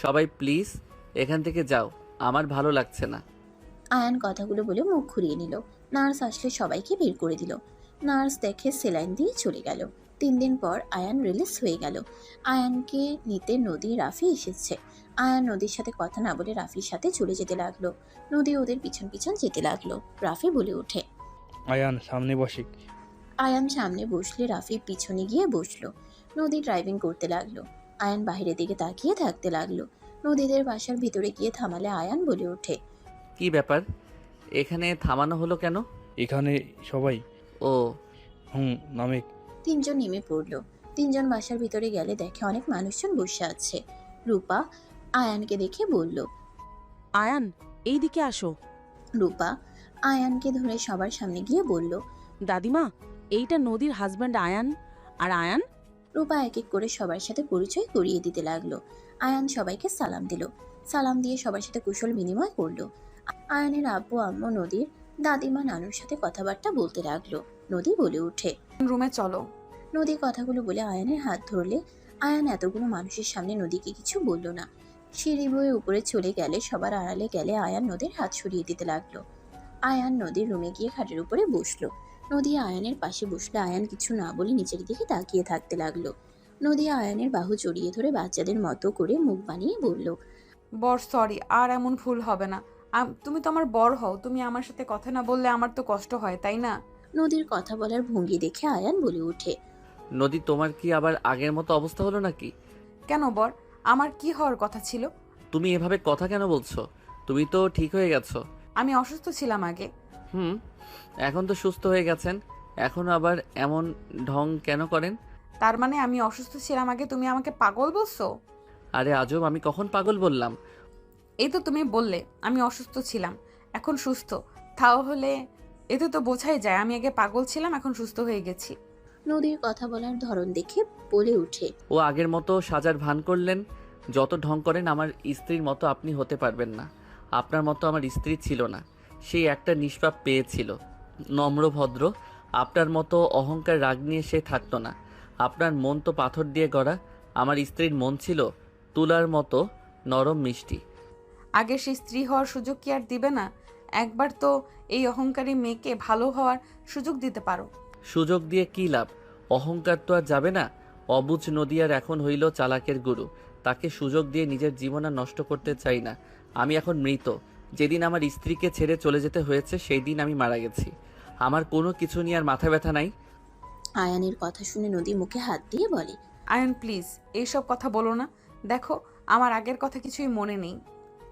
Speaker 2: সবাই প্লিজ এখান থেকে যাও, আমার ভালো লাগছে না।
Speaker 4: আয়ান কথাগুলো বলে মুখ ঘুরিয়ে নিল। নার্স আসলে সবাইকে বের করে দিল। নার্স দেখে সেলাইন দিয়ে চলে গেল। 3 দিন পর আয়ান রিলিজ হয়ে গেল। আয়ানকে নিতে নদী রাফি এসেছে। আয়ান নদীর সাথে কথা না বলে রাফির সাথে চলে যেতে লাগলো। নদী ওদের পিছন পিছন যেতে লাগলো। রাফি বলে ওঠে,
Speaker 9: আয়ান সামনে বসিক।
Speaker 4: আয়ান সামনে বসলে রাফি পিছনে গিয়ে বসলো। নদী ড্রাইভিং করতে লাগলো। আয়ান বাইরের দিকে তাকিয়ে থাকতে লাগলো। নদীদের বাসার ভিতরে গিয়ে থামালে আয়ান বলে ওঠে,
Speaker 2: কি ব্যাপার, এখানে থামানো হলো কেন?
Speaker 9: এখানে সবাই।
Speaker 2: ও
Speaker 9: নামেক।
Speaker 4: 3 জন নেমে পড়লো। 3 জন বাসার ভিতরে গেলে দেখে অনেক মানুষজন বসে আছে। রূপা আয়ানকে দেখে বলল,
Speaker 3: আয়ান এই দিকে আসো।
Speaker 4: রূপা আয়ানকে ধরে সবার সামনে গিয়ে বলল,
Speaker 3: দাদিমা, এইটা নদীর হাজব্যান্ড আয়ান। আর আয়ান?
Speaker 4: রূপা এক এক করে সবার সাথে পরিচয় করিয়ে দিতে লাগলো। আয়ান সবাইকে সালাম দিল। সালাম দিয়ে সবার সাথে কুশল বিনিময় করলো। আয়ানের আব্বু আম্মু নদীর দাদিমা নানুর সাথে কথাবার্তা বলতে লাগলো। নদী বলে ওঠে,
Speaker 1: রুমে চলো।
Speaker 4: নদী কথাগুলো বলে আয়ানের হাত ধরলে আয়ান এতগুলো মানুষের সামনে নদীকে কিছু বলল না। সিঁড়ি বয়ে উপরে চলে গেলে সবার আড়ালে গেলে আয়ান নদীর হাত সরিয়ে দিতে লাগলো। আয়ান নদীর রুমে গিয়ে খাটের উপরে বসলো। নদী আয়ানের পাশে বসলে আয়ান কিছু না বলে নিচের দিকে তাকিয়ে থাকতে লাগলো। নদী আয়ানের বাহু জড়িয়ে ধরে বাচ্চাদের মতো করে মুখ বানিয়ে বলল,
Speaker 1: বর সরি, আর এমন ভুল হবে না। তুমি তো আমার বর হও, তুমি আমার সাথে কথা না বললে আমার তো কষ্ট হয়, তাই না?
Speaker 4: নদীর কথা বলার ভঙ্গি দেখে আয়ান বলে ওঠে,
Speaker 2: নদী, তোমার কি আবার আগের মতো অবস্থা হলো নাকি?
Speaker 1: কেন বর, আমার কি হওয়ার কথা ছিল?
Speaker 2: তুমি এভাবে কথা কেন বলছো? তুমি তো ঠিক হয়ে গেছো।
Speaker 1: আমি অসুস্থ ছিলাম আগে।
Speaker 2: এখন তো সুস্থ হয়ে গেছেন, এখন আবার এমন ঢং কেন করেন?
Speaker 1: তার মানে আমি অসুস্থ ছিলাম আগে, তুমি আমাকে পাগল বলছো?
Speaker 2: আরে আজব, আমি কখন পাগল বললাম?
Speaker 1: এই তো তুমি বললে আমি অসুস্থ ছিলাম, এখন সুস্থ। তাহলে এতে তো বোঝাই যায় আমি আগে পাগল ছিলাম, এখন সুস্থ হয়ে গেছি।
Speaker 4: নদীর কথা বলার ধরন দেখে বলে ওঠে,
Speaker 2: ও আগের মতো সাজার ভান করলেন। যত ঢং করেন আমার স্ত্রীর মতো আপনি হতে পারবেন না। আপনার মতো আমার স্ত্রী ছিল না, সেই একটা নিষ্পাপ পেয়েছিল, নম্র ভদ্র। আপনার মতো অহংকার রাগ নিয়ে সে থাকতো না। আপনার মন তো পাথর দিয়ে গড়া, আমার স্ত্রীর মন ছিল তুলার মতো নরম মিষ্টি।
Speaker 1: আগে সে স্ত্রী হওয়ার সুযোগ কি আর দিবে না? একবার তো এই অহংকারী মেয়েকে ভালো হওয়ার সুযোগ দিতে পারো।
Speaker 2: সুযোগ দিয়ে কী লাভ? অহংকার তো আর যাবে না। অবুঝ নদীয়ার এখন হইল চালাকের গুরু। তাকে সুযোগ দিয়ে নিজের জীবন আর নষ্ট করতে চাই না। আমি এখন মৃত। যেদিন আমার স্ত্রীকে ছেড়ে চলে যেতে হয়েছে সেই দিন আমি মারা গেছি। আমার কোনো কিছু নিয়ে আর মাথা ব্যথা নাই।
Speaker 4: আয়ানের কথা শুনে নদী মুখে হাত দিয়ে বলে,
Speaker 1: আয়ন প্লিজ এইসব কথা বলো না। দেখো আমার আগের কথা কিছুই মনে নেই।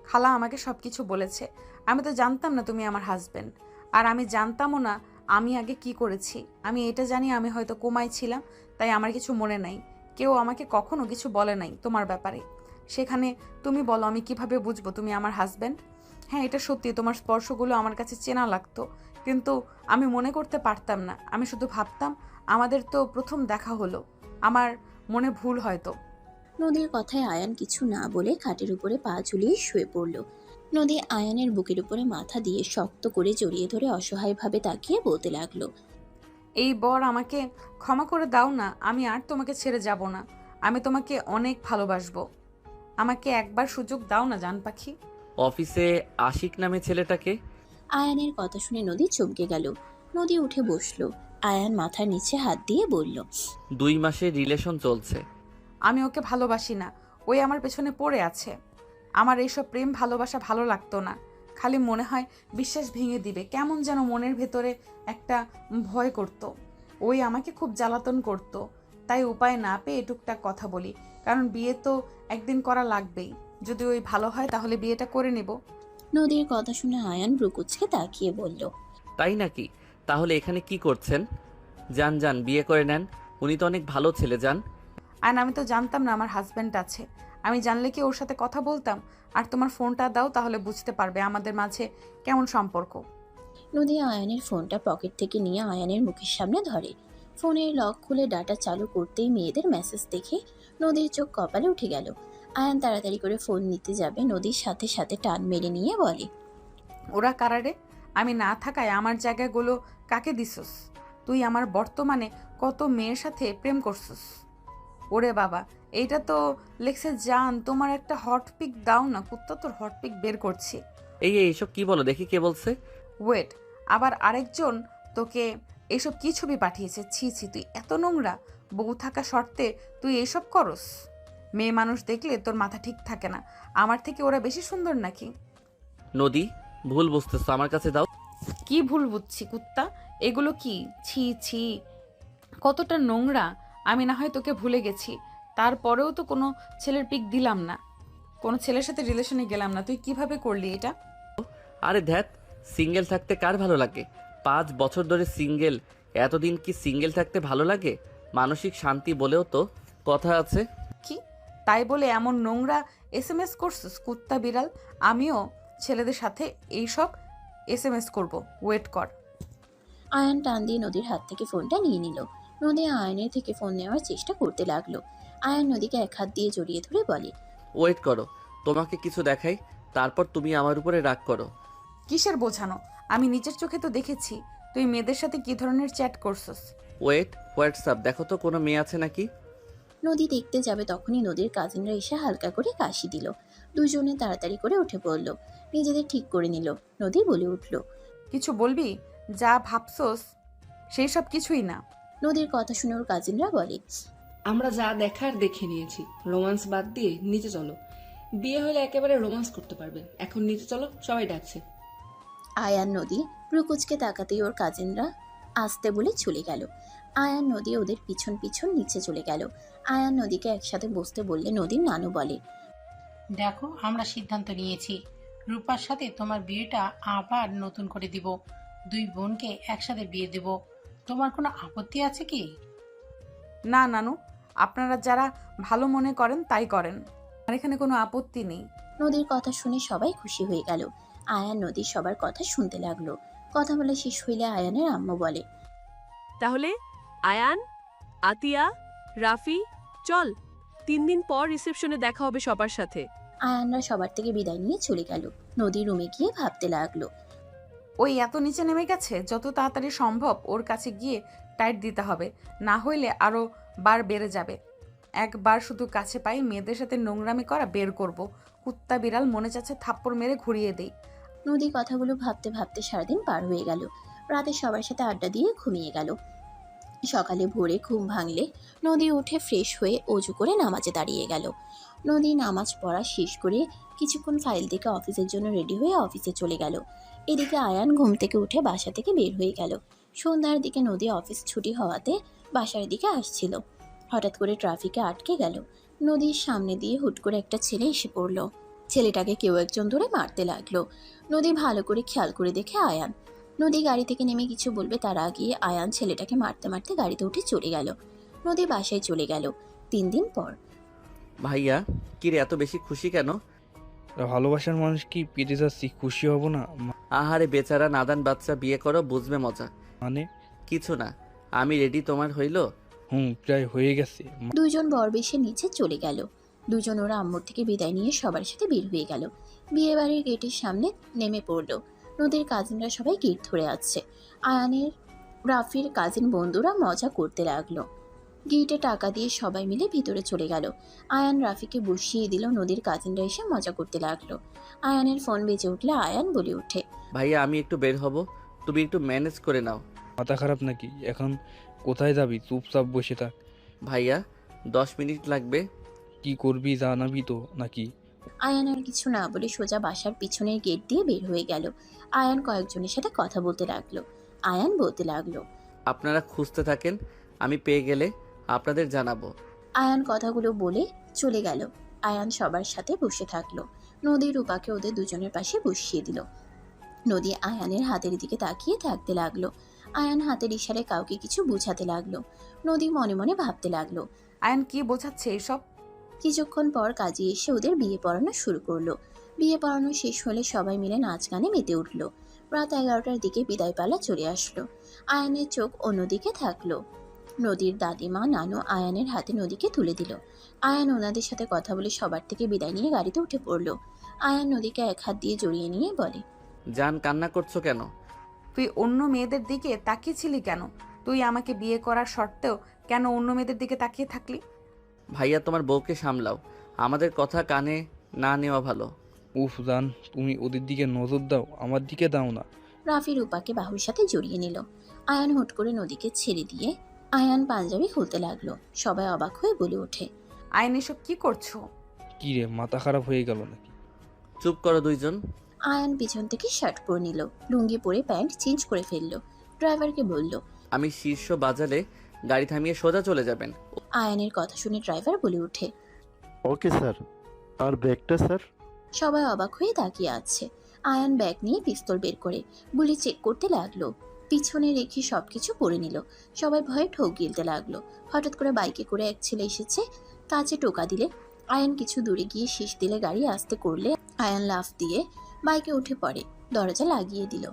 Speaker 1: খালা আমাকে সব কিছু বলেছে। আমি তো জানতাম না তুমি আমার হাজবেন্ড। আর আমি জানতামও না আমি আগে কি করেছি। আমি এটা জানি আমি হয়তো কোমায় ছিলাম, তাই আমার কিছু মনে নাই। কেউ আমাকে কখনো কিছু বলে নাই তোমার ব্যাপারে। সেখানে তুমি বলো আমি কিভাবে বুঝবো তুমি আমার হাজবেন্ড? হ্যাঁ এটা সত্যি, তোমার স্পর্শগুলো আমার কাছে চেনা লাগতো, কিন্তু আমি মনে করতে পারতাম না। আমি শুধু ভাবতাম আমাদের তো প্রথম দেখা হলো, আমার মনে ভুল হয়তো।
Speaker 4: নদীর কথায় আয়ান কিছু না বলে খাটের উপরে পা ঝুলিয়ে শুয়ে পড়ল। নদী আয়ানের বুকের উপরে মাথা দিয়ে শক্ত করে জড়িয়ে ধরে অসহায়ভাবে তাকিয়ে বলতে লাগলো,
Speaker 1: এই বর আমাকে ক্ষমা করে দাও না। আমি আর তোমাকে ছেড়ে যাব না। আমি তোমাকে অনেক ভালোবাসবো। আমাকে একবার সুযোগ দাও না জান পাখি।
Speaker 2: অফিসে আশিক নামে ছেলেটাকে?
Speaker 4: আয়ানের কথা শুনে নদী চমকে গেল। নদী উঠে বসলো। আয়ান মাথার নিচে হাত দিয়ে বলল,
Speaker 2: 2 মাসের রিলেশন চলছে।
Speaker 1: আমি ওকে ভালোবাসি না, ওই আমার পেছনে পড়ে আছে। আমার এইসব প্রেম ভালোবাসা ভালো লাগতো না। খালি মনে হয় বিশ্বাস ভেঙে দিবে, কেমন যেন মনের ভেতরে একটা ভয় করতো। ওই আমাকে খুব জ্বালাতন করতো। তাই উপায় না পেয়ে টুকটাক কথা বলি, কারণ বিয়ে তো একদিন করা লাগবেই। যদি ওই ভালো হয় তাহলে বিয়েটা করে নেব।
Speaker 4: নদীর কথা শুনে আয়ান ব্রুকুচকে তাকিয়ে বলল,
Speaker 2: তাই নাকি? তাহলে এখানে কি করছেন? যান যান বিয়ে করে নেন। উনি তো অনেক ভালো ছেলে। যান।
Speaker 1: আর আমি তো জানতাম না আমার হাজব্যান্ড আছে। আমি জানলে কি ওর সাথে কথা বলতাম? আর তোমার ফোনটা দাও, তাহলে বুঝতে পারবে আমাদের মাঝে কেমন সম্পর্ক।
Speaker 4: নদী আয়ানের ফোনটা পকেট থেকে নিয়ে আয়ানের মুখের সামনে ধরে। ফোনের লক খুলে ডাটা চালু করতেই মেয়েদের মেসেজ দেখে নদীর চোখ কপালে উঠে গেল। আয়ান তাড়াতাড়ি করে ফোন নিতে যাবে, নদীর সাথে সাথে টান মেরে নিয়ে বলে,
Speaker 1: ওরা কারারে? আমি না থাকায় আমার জায়গাগুলো কাকে দিছস? তুই আমার বর্তমানে কত মেয়ের সাথে প্রেম করছস। ওরে বাবা, এইটা তো লেখছে জান। তোমার একটা হট পিক দাও না, কুত্তা তোর হট পিক বের করছি।
Speaker 2: এইসব কি বলো দেখি, কে বলছে?
Speaker 1: ওয়েট, আবার আরেকজন তোকে এইসব কি ছবি পাঠিয়েছে? ছি ছি, তুই এত নোংরা। বউ থাকা শর্তে তুই এইসব করস? মেয়ে মানুষ দেখলে তোর মাথা ঠিক থাকে না। আমার থেকে ওরা বেশি সুন্দর নাকি?
Speaker 2: নদী, ভুল বুঝতেছো, আমার কাছে দাও।
Speaker 1: কি ভুল বুঝছি কুত্তা? এগুলো কি? ছি ছি, কতটা নোংরা। আমি না হয় তোকে ভুলে গেছি, তারপরেও তো কোনো ছেলের পিক দিলাম না, কোনো ছেলের সাথে রিলেশনে গেলাম না। তুই কিভাবে করলি এটা?
Speaker 2: আরে ধ্যাত, সিঙ্গেল থাকতে কার ভালো লাগে? 5 বছর ধরে সিঙ্গেল। এতদিন কি সিঙ্গেল থাকতে ভালো লাগে? মানসিক শান্তি বলেও তো কথা আছে।
Speaker 1: কি তাই বলে এমন নোংরা SMS করছিস কুত্তা বিড়াল? আমিও ছেলেদের সাথে এইসব SMS করব, ওয়েট কর।
Speaker 4: আয়ান টান দিয়ে নদীর হাত থেকে ফোনটা নিয়ে নিল। নদী আয়ানের থেকে ফোন নেওয়ার চেষ্টা করতে লাগলো। আয়ান নদীকে এক হাত দিয়ে জড়িয়ে ধরে বলে,
Speaker 2: ওয়েট করো, তোমাকে কিছু দেখাই, তারপর তুমি আমার উপরে রাগ করো।
Speaker 1: কিসের বোঝানো? আমি নিজের চোখে তো দেখেছি তুই মেয়েদের সাথে কি ধরনের চ্যাট করছিস।
Speaker 2: ওয়েট, হোয়াটসঅ্যাপ দেখো তো কোনো মেয়ে আছে নাকি।
Speaker 4: নদী দেখতে যাবে তখনই নদীর কাজিনরা এসে হালকা করে কাশি দিল। দুজনে তাড়াতাড়ি করে উঠে পড়ল, নিজেদের ঠিক করে নিল। নদী বলে উঠল,
Speaker 1: কিছু বলবি? যা ভাবছস সেই সব কিছুই না।
Speaker 4: নদীর কথা শুনে ওর কাজিনরা বলে,
Speaker 13: আমরা যা দেখার দেখে নিয়েছি, রোমান্স বাদ দিয়ে নিচে চলো। বিয়ে হলে একেবারে রোমান্স করতে পারবে। এখন নিচে চলো, সবাই ডাকছে।
Speaker 4: আয়ান নদী ব্রুকুচকে তাকাতেই ওর কাজিনরা আসতে বলে চলে গেল। আয়ান নদী ওদের পিছন পিছন নিচে চলে গেল। আয়ান নদীকে একসাথে বসতে বললে নদীর নানু বলে,
Speaker 14: দেখো আমরা সিদ্ধান্ত নিয়েছি, রূপার সাথে তোমার বিয়েটা আবার নতুন করে দিব। 2 বোনকে একসাথে বিয়ে দেব। তোমার কোনো আপত্তি আছে কি?
Speaker 1: না নানু, আপনারা যারা ভালো মনে করেন তাই করেন, আর এখানে কোনো আপত্তি নেই।
Speaker 4: নদীর কথা শুনে সবাই খুশি হয়ে গেল। আয়ান নদী সবার কথা শুনতে লাগলো। কথা বলে শেষ হইলে আয়ানের আম্মু বলে,
Speaker 12: তাহলে আয়ান, আতিয়া, রাফি, চল 3 দিন পর রিসেপশনে দেখা হবে সবার সাথে।
Speaker 4: আয়ানরা সবার থেকে বিদায় নিয়ে চলে গেল। নদী রুমে গিয়ে ভাবতে লাগলো,
Speaker 1: ওই এত নিচে নেমে গেছে, যত তাড়াতাড়ি সম্ভব ওর কাছে গিয়ে টাইট দিতে হবে, না হইলে আরো বার বেড়ে যাবে। একবার শুধু কাছে পাই মেয়েদের সাথে নোংরামি করা বের করব। কুত্তা বিড়াল, মনে চাচ্ছে থাপ্পড় মেরে ঘুরিয়ে দেই।
Speaker 4: নদী কথাগুলো ভাবতে ভাবতে সারাদিন পার হয়ে গেল। রাতে সবার সাথে আড্ডা দিয়ে ঘুমিয়ে গেল। সকালে ভোরে ঘুম ভাঙলে নদী উঠে ফ্রেশ হয়ে অজু করে নামাজে দাঁড়িয়ে গেল। নদী নামাজ পড়া শেষ করে কিছুক্ষণ ফাইল দেখে অফিসের জন্য রেডি হয়ে অফিসে চলে গেল। এদিকে আয়ান ঘুম থেকে উঠে বাসা থেকে বের হয়ে গেল। সন্ধ্যার দিকে নদী অফিস ছুটি হওয়াতে বাসার দিকে আসছিল। হঠাৎ করে ট্রাফিকে আটকে গেল। নদীর সামনে দিয়ে হুট করে একটা ছেলে এসে পড়ল। ছেলেটাকে কেউ একজন ধরে মারতে লাগলো। নদী ভালো করে খেয়াল করে দেখে আয়ান। নদী গাড়ি থেকে নেমে কিছু বলবে তার আগে আয়ান ছেলেটাকে মারতে মারতে গাড়িতে উঠে চলে গেল। নদী বাসায় চলে গেল 3 দিন পর।
Speaker 2: ভাইয়া কিরে এত বেশি খুশি কেন?
Speaker 9: ভালোবাসার মানুষ কি পেতে যাচ্ছি, খুশি হব না?
Speaker 2: আহারে বেচারা নাদান বাচ্চা, বিয়ে করো বুঝবে মজা।
Speaker 9: মানে
Speaker 2: কিছু না, আমি রেডি, তোমার হইলো?
Speaker 9: প্রায় হয়ে গেছে।
Speaker 4: দুজন বরবেশে নিচে চলে গেল। দুজন ওরা আম্মুর থেকে বিদায় নিয়ে সবার সাথে বের হয়ে গেল। বিয়ে বাড়ির গেটের সামনে নেমে পড়লো। নদীর কাজিনরা সবাই গেট ধরে আছে। আয়ানের রাফির কাজিন বন্ধুরা মজা করতে লাগলো। গেটে টাকা দিয়ে সবাই মিলে ভিতরে চলে গেল। আয়ান রাফিকে বসিয়ে দিল। নদীর কাজিনরা এসে মজা করতে লাগলো। আয়ানের ফোন বেজে উঠলে আয়ান বলে ওঠে,
Speaker 2: ভাইয়া আমি একটু বের হব, তুমি একটু ম্যানেজ করে নাও।
Speaker 9: মাথা খারাপ নাকি? এখন কোথায় যাবি? চুপচাপ বসে থাক।
Speaker 2: ভাইয়া 10 মিনিট লাগবে।
Speaker 9: কি করবি জানাবি তো নাকি?
Speaker 4: আয়ান আর কিছু না বলে সোজা বাসার পিছনের গেট দিয়ে বের হয়ে গেল। আয়ান কয়েকজনের সাথে কথা বলতে লাগলো। আয়ান বলতে লাগলো,
Speaker 2: আপনারা খুঁজতে থাকেন, আমি পেয়ে গেলে আপনাদের জানাবো।
Speaker 4: আয়ান কথাগুলো বলে চলে গেল। আয়ান সবার সাথে বসে থাকলো। নদী রূপাকে ওদের দুজনের পাশে বসিয়ে দিল। নদী আয়ানের হাতের দিকে তাকিয়ে থাকতে লাগলো। আয়ান হাতের ইশারায় কাউকে কিছু বোঝাতে লাগলো। নদী মনে মনে ভাবতে লাগলো,
Speaker 1: আয়ান কি বোঝাচ্ছে এসব?
Speaker 4: কিছুক্ষণ পর কাজী এসে ওদের বিয়ে পড়ানো শুরু করলো। বিয়ে পড়ানো শেষ হলে সবাই মিলে নাচ গানে মেতে উঠলো। রাত 11টার দিকে বিদায় পালা চলে আসলো। আয়ানের চোখ অন্যদিকে থাকলো। নদীর দাদিমা নানু আয়ানের হাতে নদীকে তুলে দিল। আয়ান ওনাদের সাথে কথা বলে সবার থেকে বিদায় নিয়ে গাড়িতে উঠে পড়লো। আয়ান নদীকে এক হাত দিয়ে জড়িয়ে নিয়ে বলে,
Speaker 2: জান কান্না করছো কেন?
Speaker 1: তুই অন্য মেয়েদের দিকে তাকিয়েছিলি কেন? তুই আমাকে বিয়ে করার সত্ত্বেও কেন অন্য মেয়েদের দিকে তাকিয়ে থাকলি?
Speaker 2: ভাইয়া তোমার বউকে সামলাও, আমাদের কথা কানে না নেওয়া ভালো।
Speaker 9: উফ জান, তুমি ওদের দিকে নজর দাও, আমার দিকে দাও না।
Speaker 4: রাফি রূপাকে বাহুর সাথে জড়িয়ে নিল। আয়ান হুট করে নদীকে ছেড়ে দিয়ে আয়ান পাঞ্জাবি খুলতে লাগলো। সবাই অবাক হয়ে বলে ওঠে,
Speaker 1: আয়ান এসব কি করছো?
Speaker 9: কি রে, মাথা খারাপ হয়ে গেল নাকি?
Speaker 2: চুপ করো দুইজন।
Speaker 4: আয়ান পিছন থেকে শার্ট পরে নিল, লুঙ্গি পরে প্যান্ট চেঞ্জ করে ফেললো। ড্রাইভারকে বলল,
Speaker 2: আমি শীর্ষ বাজালে গাড়ি থামিয়ে সোজা চলে যাবেন।
Speaker 4: আয়ানের কথা শুনে ড্রাইভার বলে ওঠে,
Speaker 15: ওকে স্যার। আর ব্যাগটা স্যার?
Speaker 4: সবাই অবাক হয়ে তাকিয়ে আছে। আয়ান ব্যাগ নিয়ে পিস্তল বের করে গুলি চেক করতে লাগলো। পিছনে রেখে সবকিছু পরে নিল। সবাই ভয়ে ঠোক গিলতে লাগলো। হঠাৎ করে বাইকে করে এক ছেলে এসেছে। কাছে টোকা দিলে আয়ান কিছু দূরে গিয়ে শীষ দিলে গাড়ি আস্তে করলে আয়ান লাফ দিয়ে বাইকে উঠে পড়ে। দরজা লাগিয়ে দিল।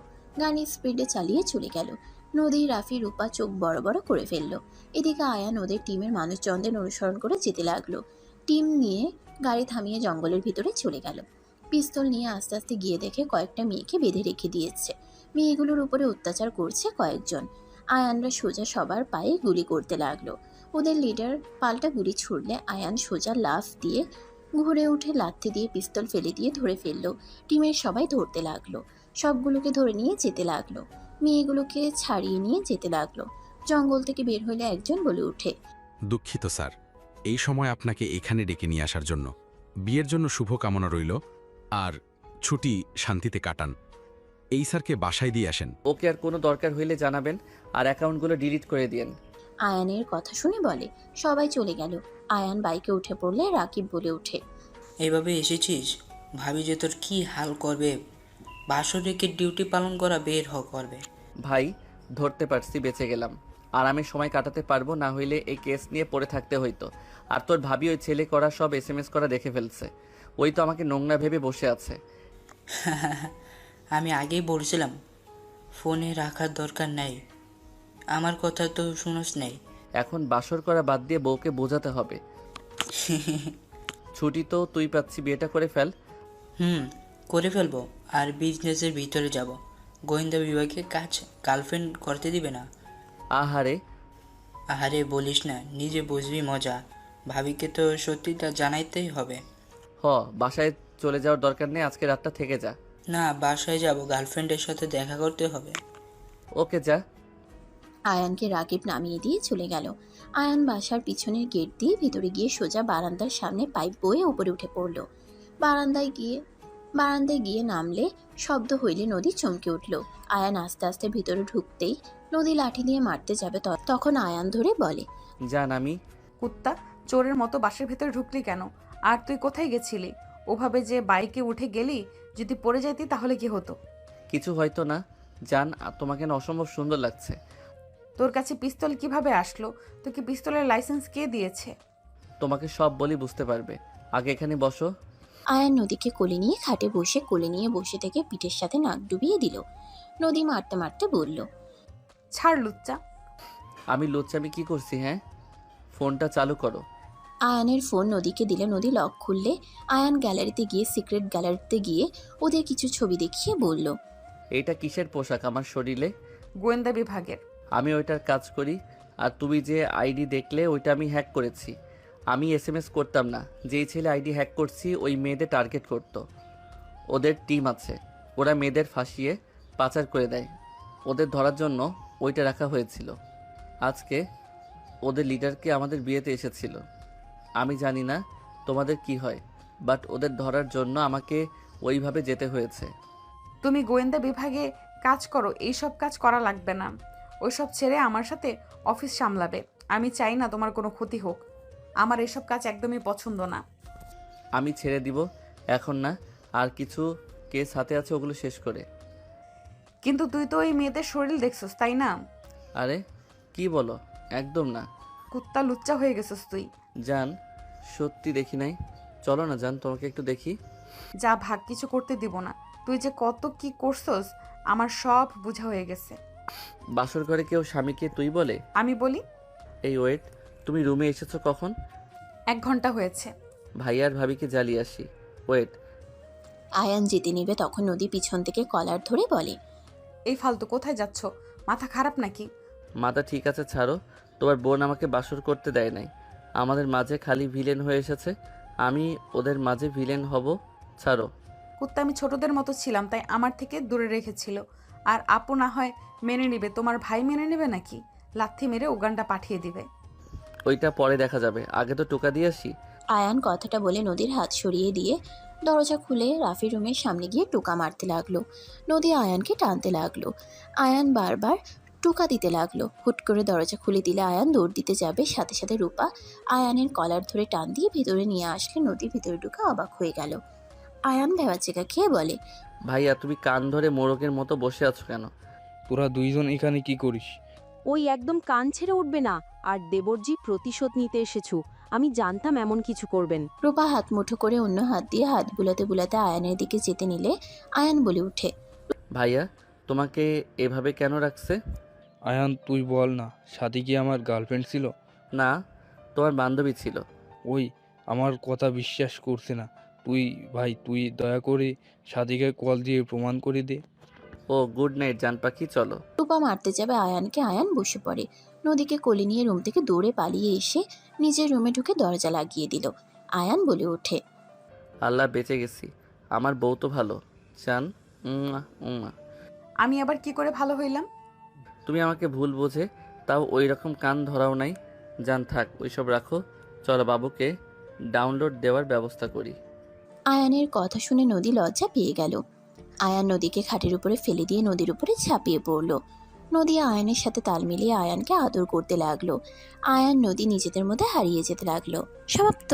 Speaker 4: গাড়ি স্পিডে চালিয়ে চলে গেল। নদী রাফি রূপা চোখ বড় বড় করে ফেললো। এদিকে আয়ান ওদের টিমের মানুষজনদের অনুসরণ করে যেতে লাগলো। টিম নিয়ে গাড়ি থামিয়ে জঙ্গলের ভিতরে চলে গেল। পিস্তল নিয়ে আস্তে আস্তে গিয়ে দেখে কয়েকটা মেয়েকে বেঁধে রেখে দিয়েছে। মেয়েগুলোর উপরে অত্যাচার করছে কয়েকজন। আয়ানরা সোজা সবার পায়ে গুলি করতে লাগলো। ওদের লিডার পাল্টা গুলি ছুড়লে আয়ান সোজা লাফ দিয়ে ঘুরে উঠে লাথি দিয়ে পিস্তল ফেলে দিয়ে ধরে ফেললো। টিমের সবাই ধরতে লাগলো। সবগুলোকে ধরে নিয়ে যেতে লাগলো। মেয়েগুলোকে ছাড়িয়ে নিয়ে যেতে লাগলো। জঙ্গল থেকে বের হলে একজন বলে ওঠে,
Speaker 16: দুঃখিত স্যার, এই সময় আপনাকে এখানে ডেকে নিয়ে আসার জন্য। বিয়ের জন্য শুভ কামনা রইল, আর ছুটি শান্তিতে কাটান। এই স্যারকে বাসায় দিয়ে আসেন।
Speaker 2: ওকে আর কোনো দরকার হইলে জানাবেন, আর অ্যাকাউন্টগুলো ডিলিট করে দিয়েন।
Speaker 4: আয়ানের কথা শুনে বলে। সবাই চলে গেল। আয়ান বাইকে উঠে পড়লে রাকিব বলে ওঠে,
Speaker 17: এইভাবে এসেছিস, ভাবি যে তোর কি হাল করবে। বাসর রেখে ডিউটি পালন করা বের করবে।
Speaker 2: ভাই ধরতে পারছি, বেঁচে গেলাম। আরামে সময় কাটাতে পারবো, না হইলে এই কেস নিয়ে পড়ে থাকতে হইতো। আর তোর ভাবি ওই ছেলে করা সব SMS করা দেখে ফেলছে। ওই তো আমাকে নোংরা ভেবে বসে আছে।
Speaker 17: আমি আগেই বলছিলাম ফোনে রাখার দরকার নাই, আমার কথা তো শুনোস নাই।
Speaker 2: এখন বাসর করা বাদ দিয়ে বউকে বোঝাতে হবে। ছুটি তো তুই পাচ্ছি, বিয়েটা করে ফেল।
Speaker 17: করে ফেলবো। আর বিজনেসের ভিতরে যাব। গোয়েন্দা বিভাগে কাজ গার্লফ্রেন্ড করতে দিবে না। আহারে বলিস না, নিজে বুঝবি মজা। ভাবিকে তো সত্যিটা জানাইতেই হবে।
Speaker 2: বাসায় চলে যাওয়ার দরকার নেই, আজকে রাতটা থেকে যা।
Speaker 17: না, বাসায় যাব, গার্লফ্রেন্ডের সাথে দেখা করতে হবে।
Speaker 2: ওকে যা।
Speaker 4: আয়ানকে রাকিব নামিয়ে দিয়ে চলে গেল। আয়ান বাসার পিছনের গেট দিয়ে ভিতরে গিয়ে সোজা বারান্দার সামনে পাইপ বয়ে উপরে উঠে পড়ল। বারান্দায় গিয়ে নামলে শব্দ হইলে নদী চমকে উঠল। আয়ান আস্তে আস্তে ভিতরে ঢুকতেই নদী লাঠি দিয়ে মারতে যাবে, তখন আয়ান ধরে বলে,
Speaker 2: জান আমি।
Speaker 1: কুত্তা, চোরের মতো বাসের ভেতরে ঢুকলি কেন? আর তুই কোথায় গেছিলি? ওভাবে যে বাইকে উঠে গেলি, যদি পড়ে যাইতি তাহলে কি হতো?
Speaker 2: কিছু হয়তো না জান, তোমাকে না অসম্ভব সুন্দর লাগছে।
Speaker 1: তোর কাছে পিস্তল কিভাবে আসলো? তোকে পিস্তলের লাইসেন্স কে দিয়েছে?
Speaker 2: তোমাকে সব বলি, বুঝতে পারবে। আগে এখানে বসো।
Speaker 4: আয়ান নদীকে কোলে নিয়ে খাটে বসে থেকে পিঠের সাথে নাক ডুবিয়ে দিল। নদী মারতে মারতে বলল,
Speaker 1: ছাড় লুচ্চা।
Speaker 2: আমি লুচ্চামি কি করছি? হ্যাঁ, ফোনটা চালু করো।
Speaker 4: আয়ানের ফোন নদীকে দিলে নদী লক খুললে আয়ান সিক্রেট গ্যালারিতে গিয়ে ওদের কিছু ছবি দেখিয়ে বলল,
Speaker 2: এইটা কিসের পোশাক আমার শরীরে?
Speaker 1: গোয়েন্দা বিভাগের।
Speaker 2: আমি ওইটার কাজ করি। আর তুমি যে আইডি দেখলে ওইটা আমি হ্যাক করেছি। আমি SMS করতাম না। যেই ছেলে আইডি হ্যাক করছি ওই মেয়েদের টার্গেট করত। ওদের টিম আছে, ওরা মেয়েদের ফাঁসিয়ে পাচার করে দেয়। ওদের ধরার জন্য ওইটা রাখা হয়েছিল। আজকে ওদের লিডারকে আমাদের বিয়েতে এসেছিল। আমি জানি না তোমাদের কি হয়, বাট ওদের ধরার জন্য আমাকে ওইভাবে যেতে হয়েছে।
Speaker 1: তুমি গোয়েন্দা বিভাগে কাজ করো, এইসব কাজ করা লাগবে না। ওইসব ছেড়ে আমার সাথে অফিস সামলাবে। আমি চাই না তোমার কোনো ক্ষতি হোক। আমার এসব কাজ একদমই পছন্দ না।
Speaker 2: আমি ছেড়ে দিব এখন না, আর কিছু কেস হাতে আছে, ওগুলো শেষ করে।
Speaker 1: কিন্তু তুই তো ওই মেয়েদের শরীর দেখছস, তাই না?
Speaker 2: আরে কি বলো, একদম না।
Speaker 1: কুত্তা, লুচ্চা হয়ে গেছস তুই।
Speaker 2: জান সত্যি দেখি নাই। চলো না জান, তোমাকে একটু দেখি।
Speaker 1: যা ভাগ, কিছু করতে দিব না। তুই যে কত কি করছস আমার সব বোঝা হয়ে গেছে।
Speaker 2: বাসর ঘরে কেউ স্বামীকে তুই বলে?
Speaker 1: আমি বলি।
Speaker 2: এই ওয়েট, তুমি রুমে এসেছো কখন?
Speaker 1: 1 ঘন্টা হয়েছে।
Speaker 2: ভাইয়ার ভাবিকে জ্বালিয়ে আসি। ওয়েট।
Speaker 4: আয়ান যেতে নিবে তখন নদী পিছন থেকে কলার ধরে বলে,
Speaker 1: এই ফালতু কোথায় যাচ্ছ? মাথা খারাপ নাকি?
Speaker 2: মাথা ঠিক আছে, ছাড়ো। তোমার বোন আমাকে বাসর করতে দেয় নাই। আমাদের মাঝে খালি ভিলেন হয়ে এসেছে, আমি ওদের মাঝে ভিলেন হব? ছাড়ো।
Speaker 1: কুত্তা, আমি ছোটদের মতো ছিলাম, তাই আমার থেকে দূরে রেখেছিল। আর আপু না হয় মেনে নিবে, তোমার ভাই মেনে নেবে নাকি? লাথি মেরে উগান্ডা পাঠিয়ে দিবে।
Speaker 2: ওইটা পরে দেখা যাবে, আগে তো টোকা দিয়ে আসি।
Speaker 4: আয়ান কথাটা বলে নদীর হাত সরিয়ে দিয়ে দরজা খুলে রাফি রুমের সামনে গিয়ে টোকা মারতে লাগলো। নদী আয়ানকে টানতে লাগলো। আয়ান বারবার টোকা দিতে লাগলো। হুট করে দরজা খুলে দিলে আয়ান দৌড় দিতে যাবে, সাথে সাথে রূপা আয়ানের কলার ধরে টান দিয়ে ভিতরে নিয়ে আসলে নদী ভিতরে ঢুকে অবাক হয়ে গেল। আয়ান ভেবাচেকা খেয়ে বলে,
Speaker 2: ভাইয়া তুমি কান ধরে মোরগের মতো বসে আছো কেন?
Speaker 9: তোরা দুইজন এখানে কি করিস?
Speaker 3: ওই একদম কান ছেড়ে উঠবে না। আর দেবরজি, প্রতিশোধ নিতে এসেছো। আমি জানতাম এমন কিছু করবেন।
Speaker 4: রূপা হাত মুঠো করে অন্য হাত দিয়ে হাত বুলাতে বুলাতে আয়ানের দিকে যেতে নিলে আয়ান বলে উঠে,
Speaker 2: ভাইয়া তোমাকে এভাবে কেন রাখছে?
Speaker 9: আয়ান তুই বল না, সাথী কি আমার গার্লফ্রেন্ড ছিল?
Speaker 2: না, তোমার বান্ধবী ছিল।
Speaker 9: ওই আমার কথা বিশ্বাস করছে না। তুই দয়া করে সাথীকে কল দিয়ে প্রমাণ করে দে।
Speaker 2: ও গুড নাইট জান পাখি, চলো।
Speaker 4: রূপা মারতে যাবে আয়ানকে, আয়ান বসে পড়ে। নদীকে কোলে নিয়ে রুম থেকে দৌড়ে পালিয়ে এসে নিজের রুমে ঢুকে দরজা লাগিয়ে দিল। আয়ান বলে ওঠে,
Speaker 2: আল্লাহ বেঁচে গেছি, আমার বউ তো ভালো। জান
Speaker 1: আমি আবার কি করে ভালো হইলাম?
Speaker 2: তুমি আমাকে ভুল বোঝে তাও ওই রকম কান ধরাও নাই। জান থাক, ওইসব রাখো, চলো বাবুকে ডাউনলোড দেওয়ার ব্যবস্থা করি।
Speaker 4: আয়ানের কথা শুনে নদী লজ্জা পেয়ে গেল। আয়ান নদীকে খাটের উপরে ফেলে দিয়ে নদীর উপরে ঝাঁপিয়ে পড়ল। নদী আয়ানের সাথে তাল মিলিয়ে আয়ানকে আদর করতে লাগলো। আয়ান নদী নিজেদের মধ্যে হারিয়ে যেতে লাগলো। সমাপ্ত।